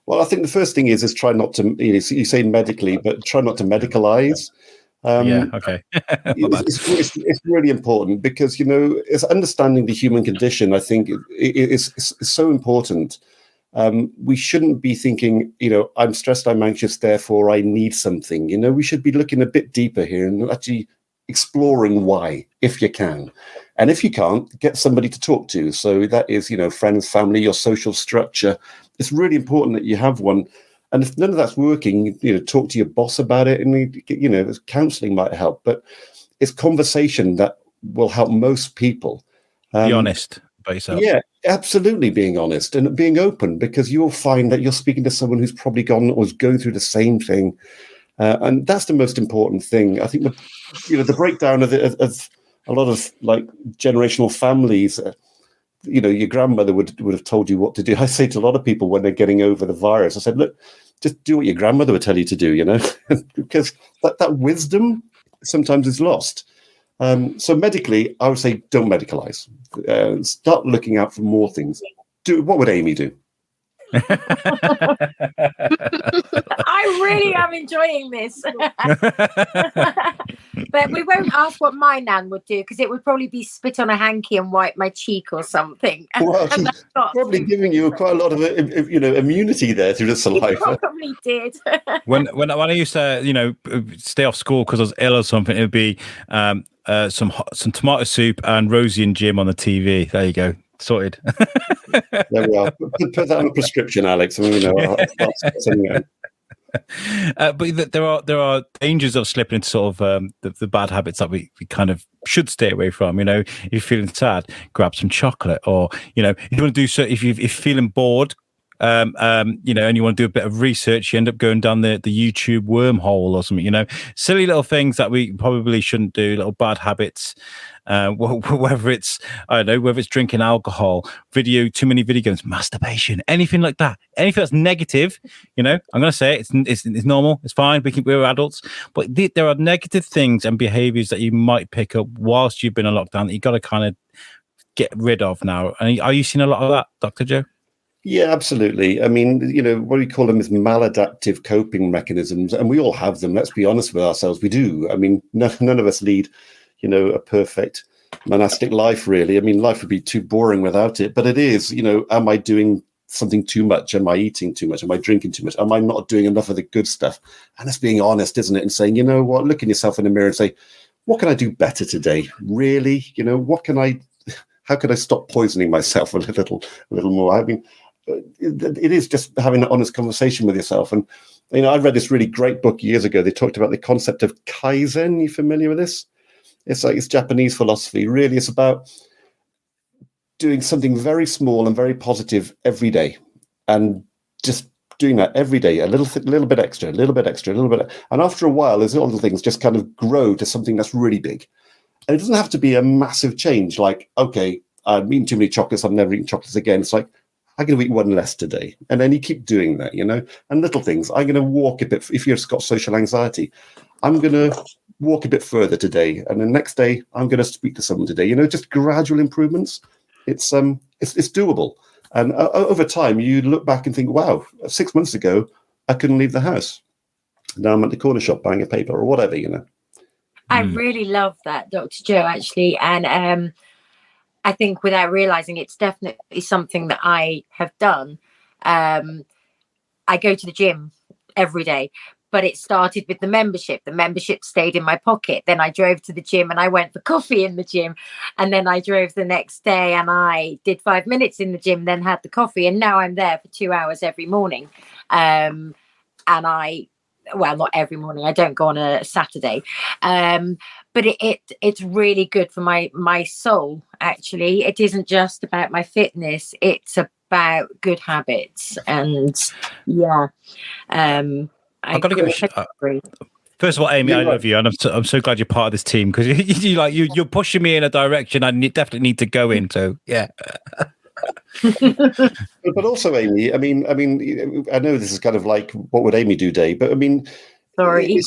Well, I think the first thing is try not to, you say medically, but try not to medicalize. Okay. It's really important, because, it's understanding the human condition. I think it's so important. We shouldn't be thinking, I'm stressed, I'm anxious, therefore I need something. We should be looking a bit deeper here and actually exploring why, if you can. And if you can't, get somebody to talk to. So that is, friends, family, your social structure. It's really important that you have one. And if none of that's working, talk to your boss about it. And, counseling might help. But it's conversation that will help most people. Be honest about yourself. Yeah, absolutely, being honest and being open, because you'll find that you're speaking to someone who's probably gone or is going through the same thing. And that's the most important thing. I think the breakdown of a lot of like generational families, your grandmother would have told you what to do. I say to a lot of people when they're getting over the virus, I said, look, just do what your grandmother would tell you to do, because that wisdom sometimes is lost. So medically, I would say don't medicalize. Start looking out for more things. What would Amy do? I really am enjoying this. But we won't ask what my nan would do, because it would probably be spit on a hanky and wipe my cheek or something. Well, she's probably giving you quite a lot of immunity there through the saliva. Probably did. when I used to stay off school because I was ill or something, it would be some tomato soup and Rosie and Jim on the TV. There you go. Sorted. There we are. Put that on a prescription, Alex. But there are dangers of slipping into sort of the bad habits that we kind of should stay away from. If you're feeling sad, grab some chocolate, or if you want to do so, if you're feeling bored, and you want to do a bit of research, you end up going down the YouTube wormhole or something. Silly little things that we probably shouldn't do, little bad habits. Whether it's drinking alcohol, too many video games, masturbation, anything like that, anything that's negative, I'm going to say it's normal, it's fine. We're adults, but there are negative things and behaviors that you might pick up whilst you've been on lockdown that you got to kind of get rid of now. And are you seeing a lot of that, Dr. Joe? Yeah, absolutely. I mean, what we call them is maladaptive coping mechanisms, and we all have them. Let's be honest with ourselves. We do. I mean, none of us lead a perfect monastic life, really. I mean, life would be too boring without it. But it is, am I doing something too much? Am I eating too much? Am I drinking too much? Am I not doing enough of the good stuff? And it's being honest, isn't it? And saying, what, looking yourself in the mirror and say, what can I do better today? Really? How can I stop poisoning myself a little more? I mean, it is just having an honest conversation with yourself. And, I read this really great book years ago. They talked about the concept of Kaizen. You familiar with this? It's Japanese philosophy. Really, it's about doing something very small and very positive every day, and just doing that every day, a little bit extra, a little bit extra, a little bit. And after a while, those little things just kind of grow to something that's really big. And it doesn't have to be a massive change. Like, okay, I'm eating too many chocolates. I'm never eating chocolates again. It's like, I'm going to eat one less today. And then you keep doing that, and little things. I'm going to walk a bit. If you've got social anxiety, I'm going to walk a bit further today. And the next day, I'm going to speak to someone today. Just gradual improvements. It's doable. And over time, you look back and think, wow, 6 months ago, I couldn't leave the house. Now I'm at the corner shop buying a paper or whatever, I really love that, Dr. Joe, actually. And I think without realizing, it's definitely something that I have done. I go to the gym every day, but it started with the membership. The membership stayed in my pocket. Then I drove to the gym and I went for coffee in the gym. And then I drove the next day and I did 5 minutes in the gym, then had the coffee. And now I'm there for 2 hours every morning. And not every morning. I don't go on a Saturday. But it's really good for my soul, actually. It isn't just about my fitness. It's about good habits. And I've got to give first of all, Amy, I love you, and I'm so glad you're part of this team, because you're pushing me in a direction I definitely need to go in. So yeah. But also, Amy, I mean, I know this is kind of like, what would Amy do day? But I mean, sorry, and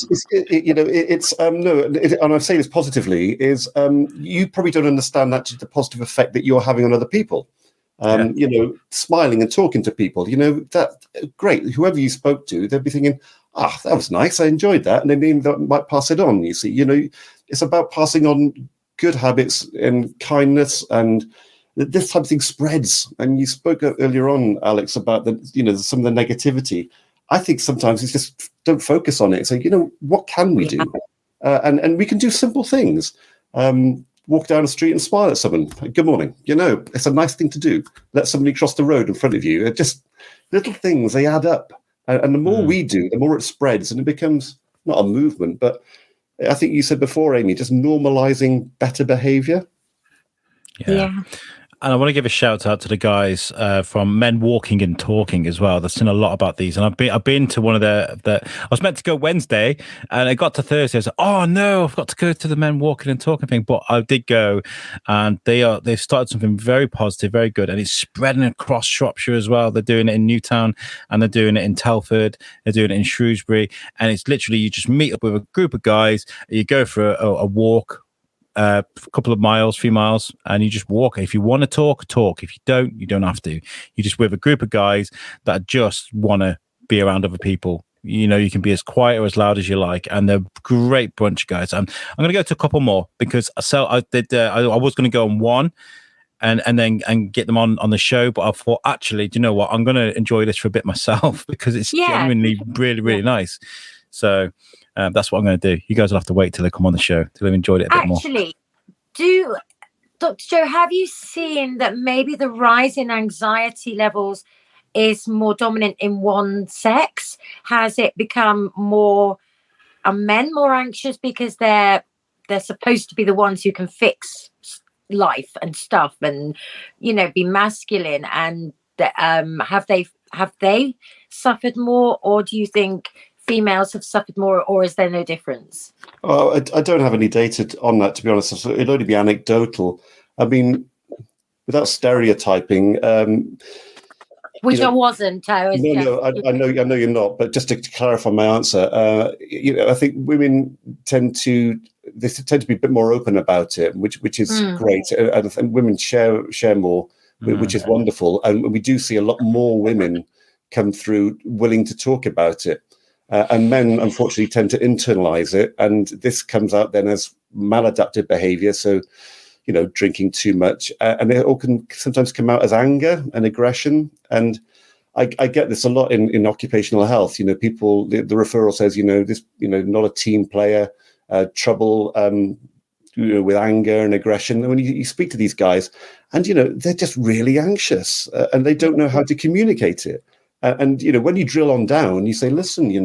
I say this positively, is you probably don't understand the positive effect that you're having on other people. Smiling and talking to people, that great. Whoever you spoke to, they'd be thinking, that was nice. I enjoyed that. And they might pass it on. You see, it's about passing on good habits and kindness, and this type of thing spreads. And you spoke earlier on, Alex, about some of the negativity. I think sometimes it's just don't focus on it. So, what can we do? and we can do simple things. Walk down the street and smile at someone. Good morning. It's a nice thing to do. Let somebody cross the road in front of you. Just little things, they add up. And the more we do, the more it spreads, and it becomes not a movement, but I think you said before, Amy, just normalizing better behavior. Yeah. And I want to give a shout out to the guys from Men Walking and Talking as well. They've seen a lot about these, and I've been to one of the. I was meant to go Wednesday, and I got to Thursday. I was like, oh no, I've got to go to the Men Walking and Talking thing. But I did go, and they've started something very positive, very good, and it's spreading across Shropshire as well. They're doing it in Newtown, and they're doing it in Telford. They're doing it in Shrewsbury, and it's literally you just meet up with a group of guys, you go for a walk. A couple of miles, few miles, and you just walk. If you want to talk. If you don't, you don't have to. You just with a group of guys that just want to be around other people. You can be as quiet or as loud as you like, and they're a great bunch of guys. I'm going to go to a couple more because I was going to go on one and then get them on the show, but I thought, actually, do you know what? I'm going to enjoy this for a bit myself because it's genuinely really, really nice. So that's what I'm going to do. You guys will have to wait till they come on the show till they've enjoyed it a bit more. Actually, Dr. Joe, have you seen that maybe the rise in anxiety levels is more dominant in one sex? Has it become more, are men more anxious because they're supposed to be the ones who can fix life and stuff and, be masculine, and have they suffered more, or do you think females have suffered more, or is there no difference? Oh, I don't have any data on that, to be honest. So it'll only be anecdotal. I mean, without stereotyping, which I wasn't. I know you're not. But just to clarify my answer, I think women tend to be a bit more open about it, which is great, and women share more, which is wonderful. And we do see a lot more women come through willing to talk about it. And men, unfortunately, tend to internalize it. And this comes out then as maladaptive behavior. So, drinking too much. And it all can sometimes come out as anger and aggression. And I get this a lot in occupational health. People, the referral says, this, not a team player, trouble with anger and aggression. And when you speak to these guys, and, they're just really anxious and they don't know how to communicate it. And when you drill on down, you say, listen, you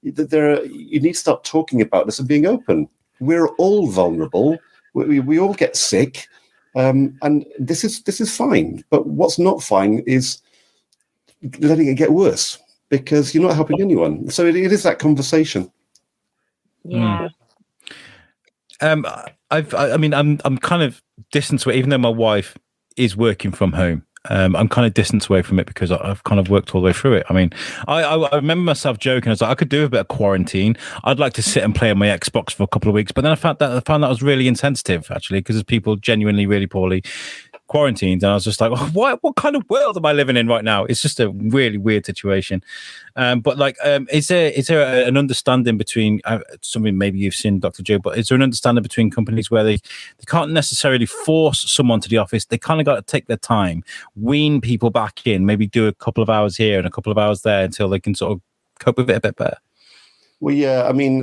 need to start talking about this and being open. We're all vulnerable. We all get sick, and this is fine. But what's not fine is letting it get worse, because you're not helping anyone. So it is that conversation. Yeah. I'm kind of distant away, even though my wife is working from home. I'm kind of distanced away from it because I've kind of worked all the way through it. I mean, I remember myself joking. I was like, I could do a bit of quarantine. I'd like to sit and play on my Xbox for a couple of weeks. But then I found that was really insensitive, actually, because there's people genuinely really poorly quarantined, and I was just like, what kind of world am I living in right now? It's just a really weird situation. But is there an understanding between something maybe you've seen, Dr. Joe, but is there an understanding between companies where they can't necessarily force someone to the office? They kind of got to take their time, wean people back in, maybe do a couple of hours here and a couple of hours there until they can sort of cope with it a bit better. Well, yeah, I mean,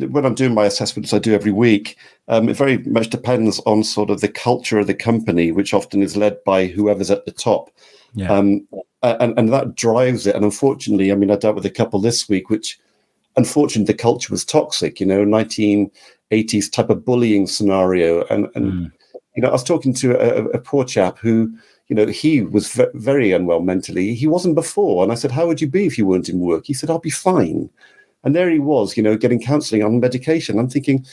when I'm doing my assessments, I do every week. It very much depends on sort of the culture of the company, which often is led by whoever's at the top. Yeah. And that drives it. And unfortunately, I mean, I dealt with a couple this week, which unfortunately the culture was toxic, 1980s type of bullying scenario. And I was talking to a poor chap who, he was very unwell mentally. He wasn't before. And I said, how would you be if you weren't in work? He said, I'll be fine. And there he was, getting counselling on medication. I'm thinking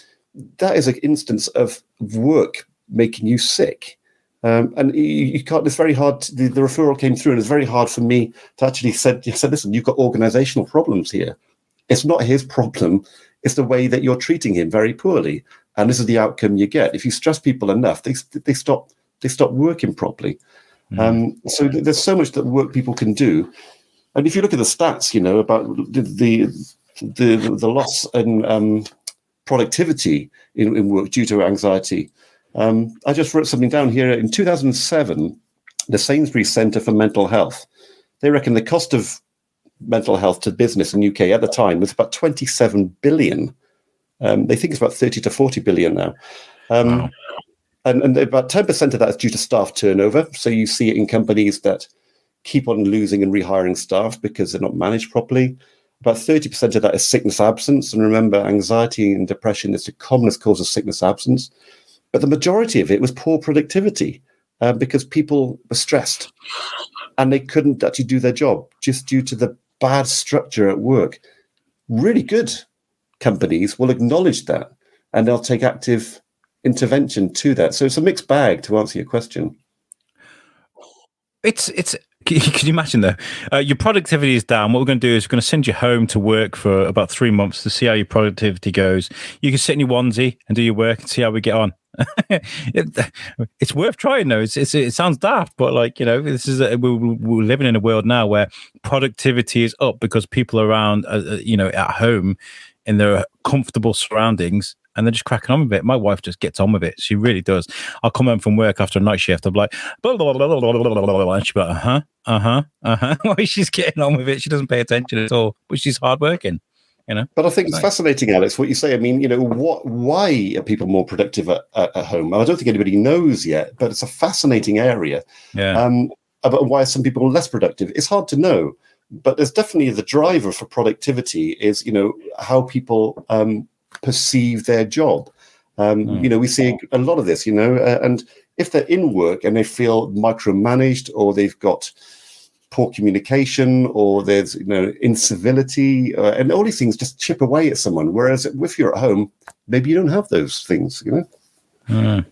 that is an instance of work making you sick. And you can't, it's very hard. The referral came through and it's very hard for me to actually said, listen, you've got organizational problems here. It's not his problem. It's the way that you're treating him very poorly. And this is the outcome you get. If you stress people enough, they stop working properly. So there's so much that work people can do. And if you look at the stats, about the loss in productivity in work due to anxiety. I just wrote something down here. In 2007, the Sainsbury's Centre for Mental Health, they reckon the cost of mental health to business in UK at the time was about 27 billion. They think it's about 30 to 40 billion now. Wow. And about 10% of that is due to staff turnover. So you see it in companies that keep on losing and rehiring staff because they're not managed properly. About 30% of that is sickness absence. And remember, anxiety and depression is the commonest cause of sickness absence. But the majority of it was poor productivity because people were stressed and they couldn't actually do their job just due to the bad structure at work. Really good companies will acknowledge that and they'll take active intervention to that. So it's a mixed bag, to answer your question. It's can you imagine though? Your productivity is down. What we're going to do is we're going to send you home to work for about 3 months to see how your productivity goes. You can sit in your onesie and do your work and see how we get on. It's worth trying though. It sounds daft, but like, you know, this is we're living in a world now where productivity is up because people are around, you know, at home in their comfortable surroundings. And they're just cracking on with it. My wife just gets on with it. She really does. I'll come home from work after a night shift. I'm like, blah, blah, blah, blah, blah, blah, blah, and she'll be like, Well, she's getting on with it. She doesn't pay attention at all, but she's hardworking, you know. But I think it's fascinating, Alex, what you say. I mean, you know, why are people more productive at home? I don't think anybody knows yet, but it's a fascinating area. Yeah. About why are some people less productive? It's hard to know, but there's definitely the driver for productivity is, you know, how people perceive their job. You know, we see a lot of this, you know, and if they're in work and they feel micromanaged or they've got poor communication or there's, you know, incivility and all these things just chip away at someone. Whereas if you're at home, maybe you don't have those things, you know.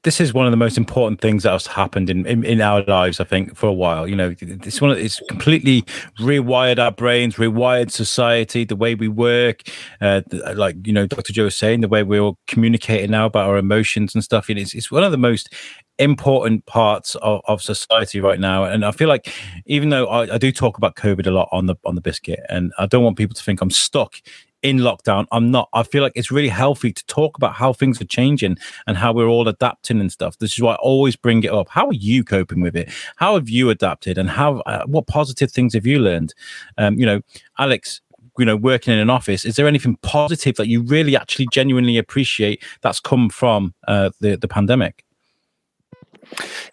This is one of the most important things that has happened in our lives, I think, for a while. You know, it's completely rewired our brains, rewired society, the way we work. Like, you know, Dr. Joe was saying, the way we're all communicating now about our emotions and stuff. It's one of the most important parts of society right now. And I feel like, even though I do talk about COVID a lot on the biscuit, and I don't want people to think I'm stuck in lockdown, I'm not. I feel like it's really healthy to talk about how things are changing and how we're all adapting and stuff. This is why I always bring it up. How are you coping with it? How have you adapted? And how what positive things have you learned? You know, Alex, you know, working in an office, is there anything positive that you really actually genuinely appreciate that's come from the pandemic?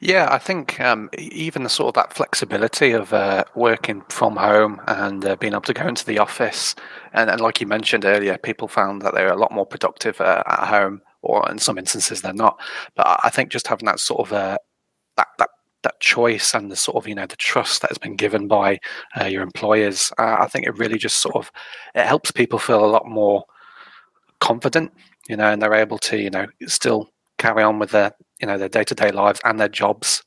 Yeah, I think even the sort of that flexibility of working from home and being able to go into the office, and like you mentioned earlier, people found that they were a lot more productive at home, or in some instances they're not. But I think just having that sort of that choice and the sort of, you know, the trust that has been given by your employers, I think it really just sort of it helps people feel a lot more confident, you know, and they're able to, you know, still carry on with their, you know, their day-to-day lives and their jobs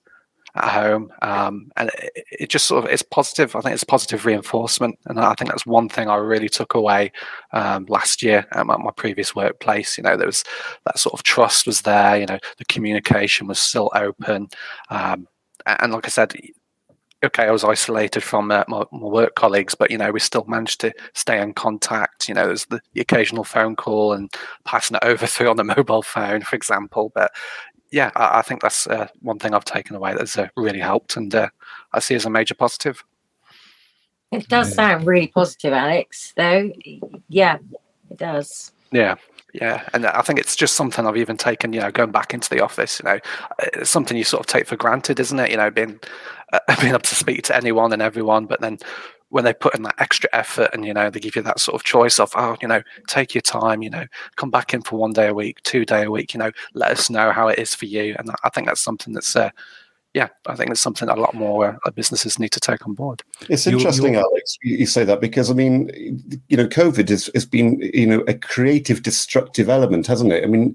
at home, and it just sort of, it's positive. I think it's positive reinforcement, and I think that's one thing I really took away last year at my previous workplace. You know, there was that sort of trust was there. You know, the communication was still open, and like I said, okay, I was isolated from my work colleagues, but, you know, we still managed to stay in contact. You know, there's the occasional phone call and passing it over through on the mobile phone, for example. But yeah, I think that's one thing I've taken away that's really helped, and I see as a major positive. It does sound really positive, Alex, though. Yeah, it does. Yeah, and I think it's just something I've even taken, you know, going back into the office. You know, it's something you sort of take for granted, isn't it? You know, being able to speak to anyone and everyone, but then when they put in that extra effort and, you know, they give you that sort of choice of, oh, you know, take your time, you know, come back in for 1 day a week, 2 day a week, you know, let us know how it is for you. And I think that's something that's, I think it's something a lot more businesses need to take on board. It's interesting, Alex, you say that, because, I mean, you know, COVID has been, you know, a creative, destructive element, hasn't it? I mean,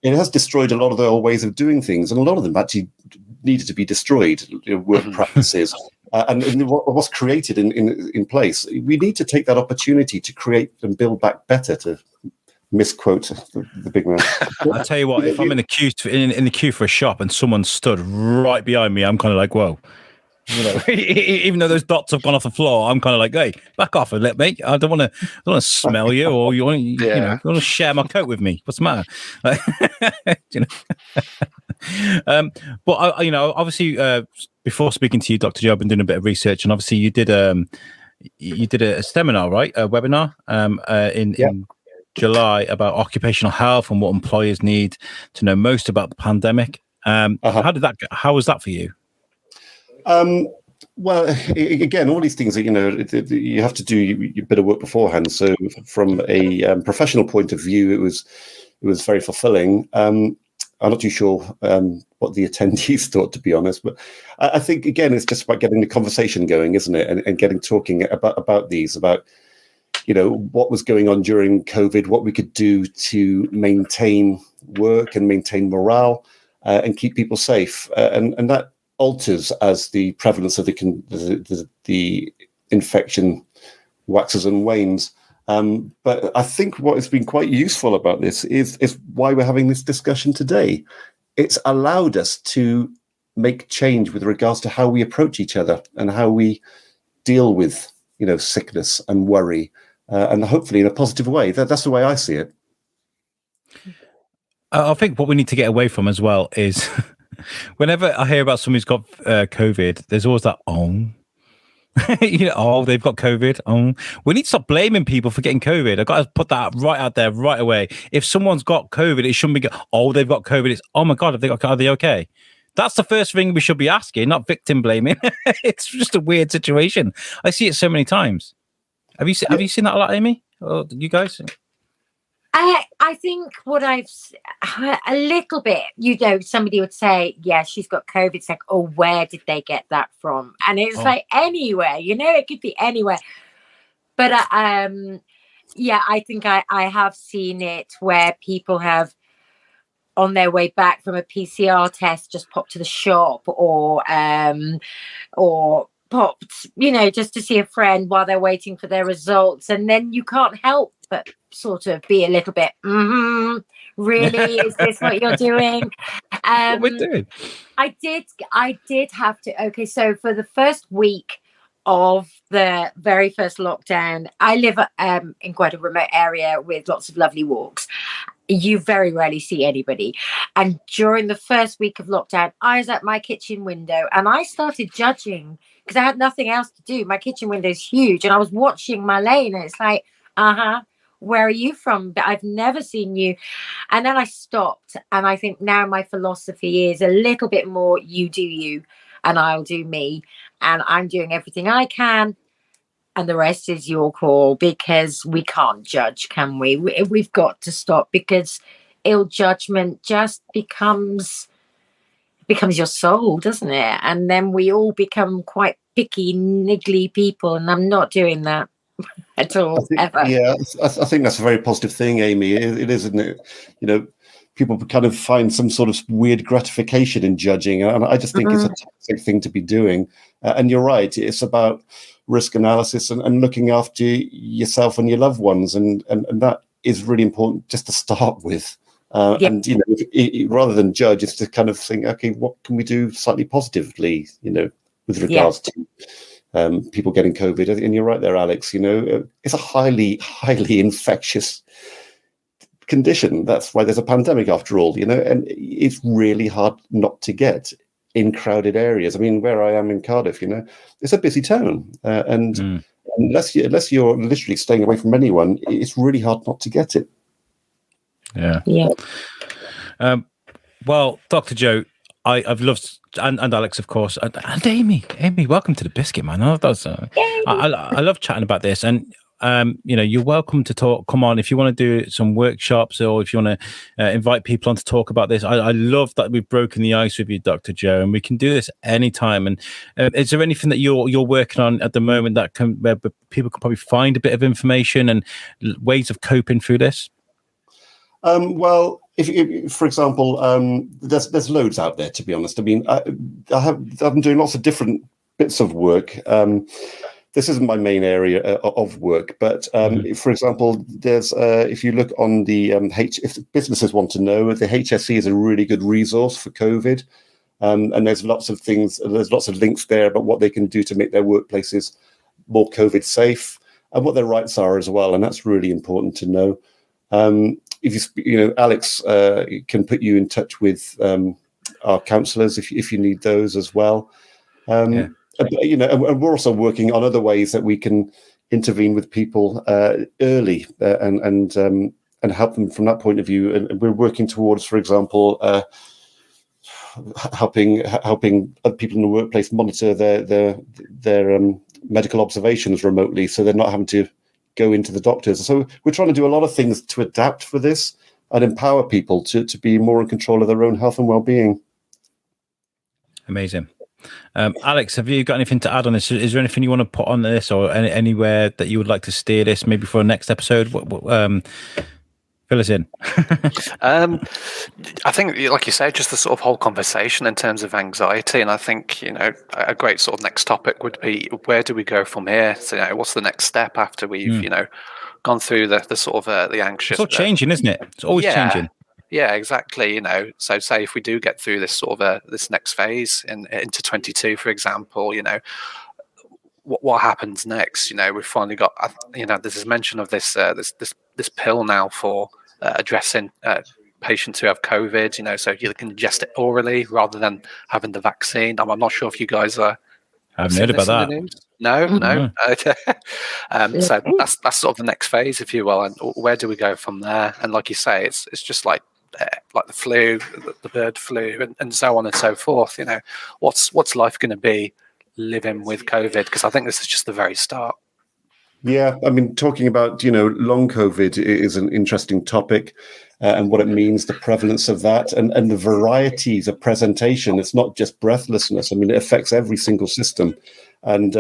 it has destroyed a lot of the old ways of doing things, and a lot of them actually needed to be destroyed, you know, work practices. And what's created in place, we need to take that opportunity to create and build back better, to misquote the big man. I'll tell you what, if I'm in the queue in the queue for a shop and someone stood right behind me, I'm kind of like, whoa. You know, even though those dots have gone off the floor, I'm kind of like, hey, back off a little bit. I don't want to smell you, or you want to share my coat with me. What's the matter? You know? But you know, obviously, before speaking to you, Dr. Joe, I've been doing a bit of research, and obviously you did you did a seminar, right? A webinar in July about occupational health and what employers need to know most about the pandemic. How did that go? How was that for you? Well, again, all these things, you have to do your bit of work beforehand. So from a professional point of view, it was very fulfilling. I'm not too sure what the attendees thought, to be honest, but I think, again, it's just about getting the conversation going, isn't it? And getting talking about what was going on during COVID, what we could do to maintain work and maintain morale and keep people safe. And that alters as the prevalence of the infection waxes and wanes. But I think what has been quite useful about this is why we're having this discussion today. It's allowed us to make change with regards to how we approach each other and how we deal with, sickness and worry, and hopefully in a positive way. That's the way I see it. I think what we need to get away from as well is whenever I hear about someone who's got COVID, there's always that, they've got COVID. We need to stop blaming people for getting COVID. I've got to put that right out there right away. If someone's got COVID, it shouldn't be, they've got COVID. It's, oh my God, are they okay? That's the first thing we should be asking, not victim blaming. It's just a weird situation. I see it so many times. Have you seen that a lot, Amy? Or you guys? I think what I've a little bit, somebody would say, yeah, she's got COVID. It's like, oh, where did they get that from? And it's like anywhere, it could be anywhere. But I think I have seen it where people have, on their way back from a PCR test, just popped to the shop or popped, just to see a friend while they're waiting for their results. And then you can't help but sort of be a little bit, really? Is this what you're doing? What we're doing? I did have to. Okay, so for the first week of the very first lockdown, I live in quite a remote area with lots of lovely walks. You very rarely see anybody. And during the first week of lockdown, I was at my kitchen window and I started judging because I had nothing else to do. My kitchen window is huge and I was watching my lane and it's like, where are you from? But I've never seen you. And then I stopped. And I think now my philosophy is a little bit more, you do you and I'll do me. And I'm doing everything I can. And the rest is your call, because we can't judge, can we? We've got to stop, because ill judgment just becomes your soul, doesn't it? And then we all become quite picky, niggly people. And I'm not doing that at all, ever. Yeah, I think that's a very positive thing, Amy. It is, isn't it? People kind of find some sort of weird gratification in judging. And I just think it's a toxic thing to be doing. And you're right. It's about risk analysis and looking after yourself and your loved ones. And that is really important just to start with. And, rather than judge, it's to kind of think, okay, what can we do slightly positively, with regards to people getting COVID. And you're right there, Alex, it's a highly, highly infectious condition. That's why there's a pandemic after all, and it's really hard not to get in crowded areas. I mean, where I am in Cardiff, it's a busy town, and unless you're literally staying away from anyone, it's really hard not to get it. Yeah. Well, Dr. Joe, I've loved, and Alex, of course, and Amy, welcome to the Biscuit, man. I love chatting about this, and you're welcome to come on if you want to do some workshops, or if you want to invite people on to talk about this. I love that we've broken the ice with you, Dr. Joe, and we can do this anytime. And is there anything that you're working on at the moment where people can probably find a bit of information and ways of coping through this? Well, if for example, there's loads out there, to be honest. I mean, I've been doing lots of different bits of work. This isn't my main area of work, but for example, there's if you look on the if businesses want to know, the HSE is a really good resource for COVID, and there's lots of things. There's lots of links there about what they can do to make their workplaces more COVID safe and what their rights are as well, and that's really important to know. If Alex can put you in touch with our counsellors if you need those as well. you know, and we're also working on other ways that we can intervene with people early and help them from that point of view. And we're working towards, for example, helping other people in the workplace monitor their medical observations remotely, so they're not having to go into the doctors. So we're trying to do a lot of things to adapt for this and empower people to be more in control of their own health and well-being. Amazing. Alex, have you got anything to add on this? Is there anything you want to put on this, or anywhere that you would like to steer this maybe for a next episode? Fill us in. I think, like you say, just the sort of whole conversation in terms of anxiety. And I think, you know, a great sort of next topic would be, where do we go from here? So, you know, what's the next step after we've, you know, gone through the sort of the anxious. It's all changing, isn't it? It's always changing. Yeah, exactly. You know, so say if we do get through this sort of this next phase into 22, for example, you know, what happens next? You know, we've finally got, you know, there's this mention of this pill now for addressing patients who have COVID. You know, so you can ingest it orally rather than having the vaccine. I'm not sure if you guys are. I haven't heard about that. No. Okay. So that's sort of the next phase, if you will. And where do we go from there? And like you say, it's just like the flu, the bird flu, and so on and so forth. You know, what's life going to be living with COVID? Because I think this is just the very start. Yeah, I mean, talking about, you know, long COVID is an interesting topic, and what it means, the prevalence of that, and the varieties of presentation. It's not just breathlessness. I mean, it affects every single system, and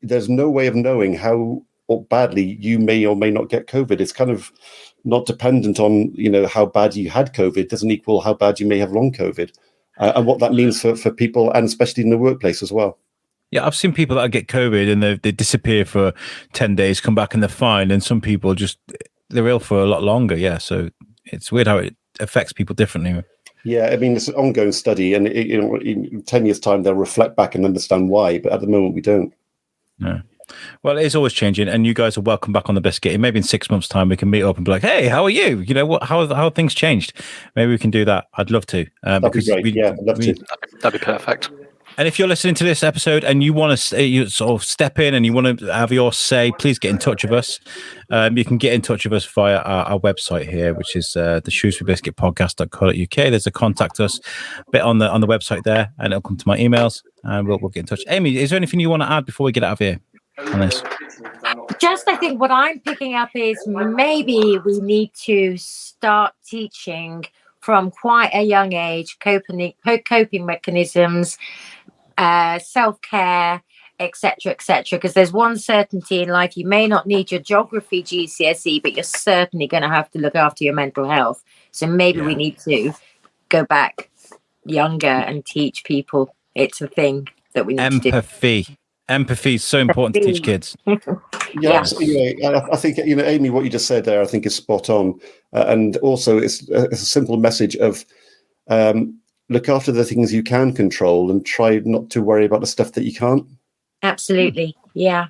there's no way of knowing how or badly you may or may not get COVID. It's kind of not dependent on, you know, how bad you had COVID. It doesn't equal how bad you may have long COVID, and what that means for people, and especially in the workplace as well. Yeah, I've seen people that get COVID and they disappear for 10 days, come back and they're fine. And some people they're ill for a lot longer. Yeah, so it's weird how it affects people differently. Yeah, I mean, it's an ongoing study, and you know, in 10 years' time, they'll reflect back and understand why. But at the moment, we don't. No. Well, it's always changing, and you guys are welcome back on the Biscuit. And maybe in 6 months' time, we can meet up and be like, "Hey, how are you? You know, how have things changed?" Maybe we can do that. I'd love to. That'd be great. I'd love to. That'd be perfect. And if you're listening to this episode and you want to you sort of step in and you want to have your say, please get in touch with us. You can get in touch with us via our website here, which is the Shrewsbury Biscuit podcast.co.uk. There's a contact us bit on the website there, and it'll come to my emails, and we'll get in touch. Amy, is there anything you want to add before we get out of here on this? Just, I think what I'm picking up is maybe we need to start teaching from quite a young age coping mechanisms, self-care, etc., because there's one certainty in life: you may not need your geography GCSE, but you're certainly going to have to look after your mental health. So maybe we need to go back younger and teach people it's a thing that we need to do. Empathy is so important to teach kids. Yeah. I think, you know, Amy, what you just said there, I think is spot on. And also it's a simple message of look after the things you can control and try not to worry about the stuff that you can't. Absolutely. Yeah.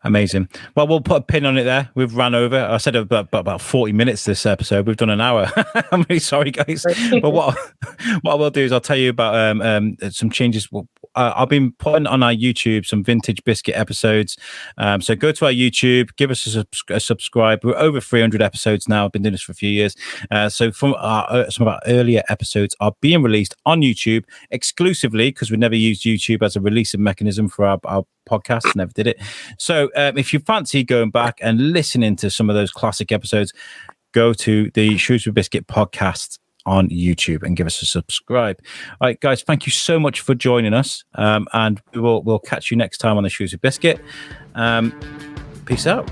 Amazing. Well, we'll put a pin on it there. We've ran over. I said about 40 minutes this episode. We've done an hour. I'm really sorry, guys. But what I will do is I'll tell you about some changes. I've been putting on our YouTube some vintage biscuit episodes. So go to our YouTube, give us a subscribe. We're over 300 episodes now. I've been doing this for a few years. So from some of our earlier episodes are being released on YouTube exclusively, because we never used YouTube as a releasing mechanism for our podcast. Never did it. So if you fancy going back and listening to some of those classic episodes, go to the Shrewsbury Biscuit podcast on YouTube and give us a subscribe. All right, guys, thank you so much for joining us, and we'll catch you next time on the Shrewsbury Biscuit. Peace out.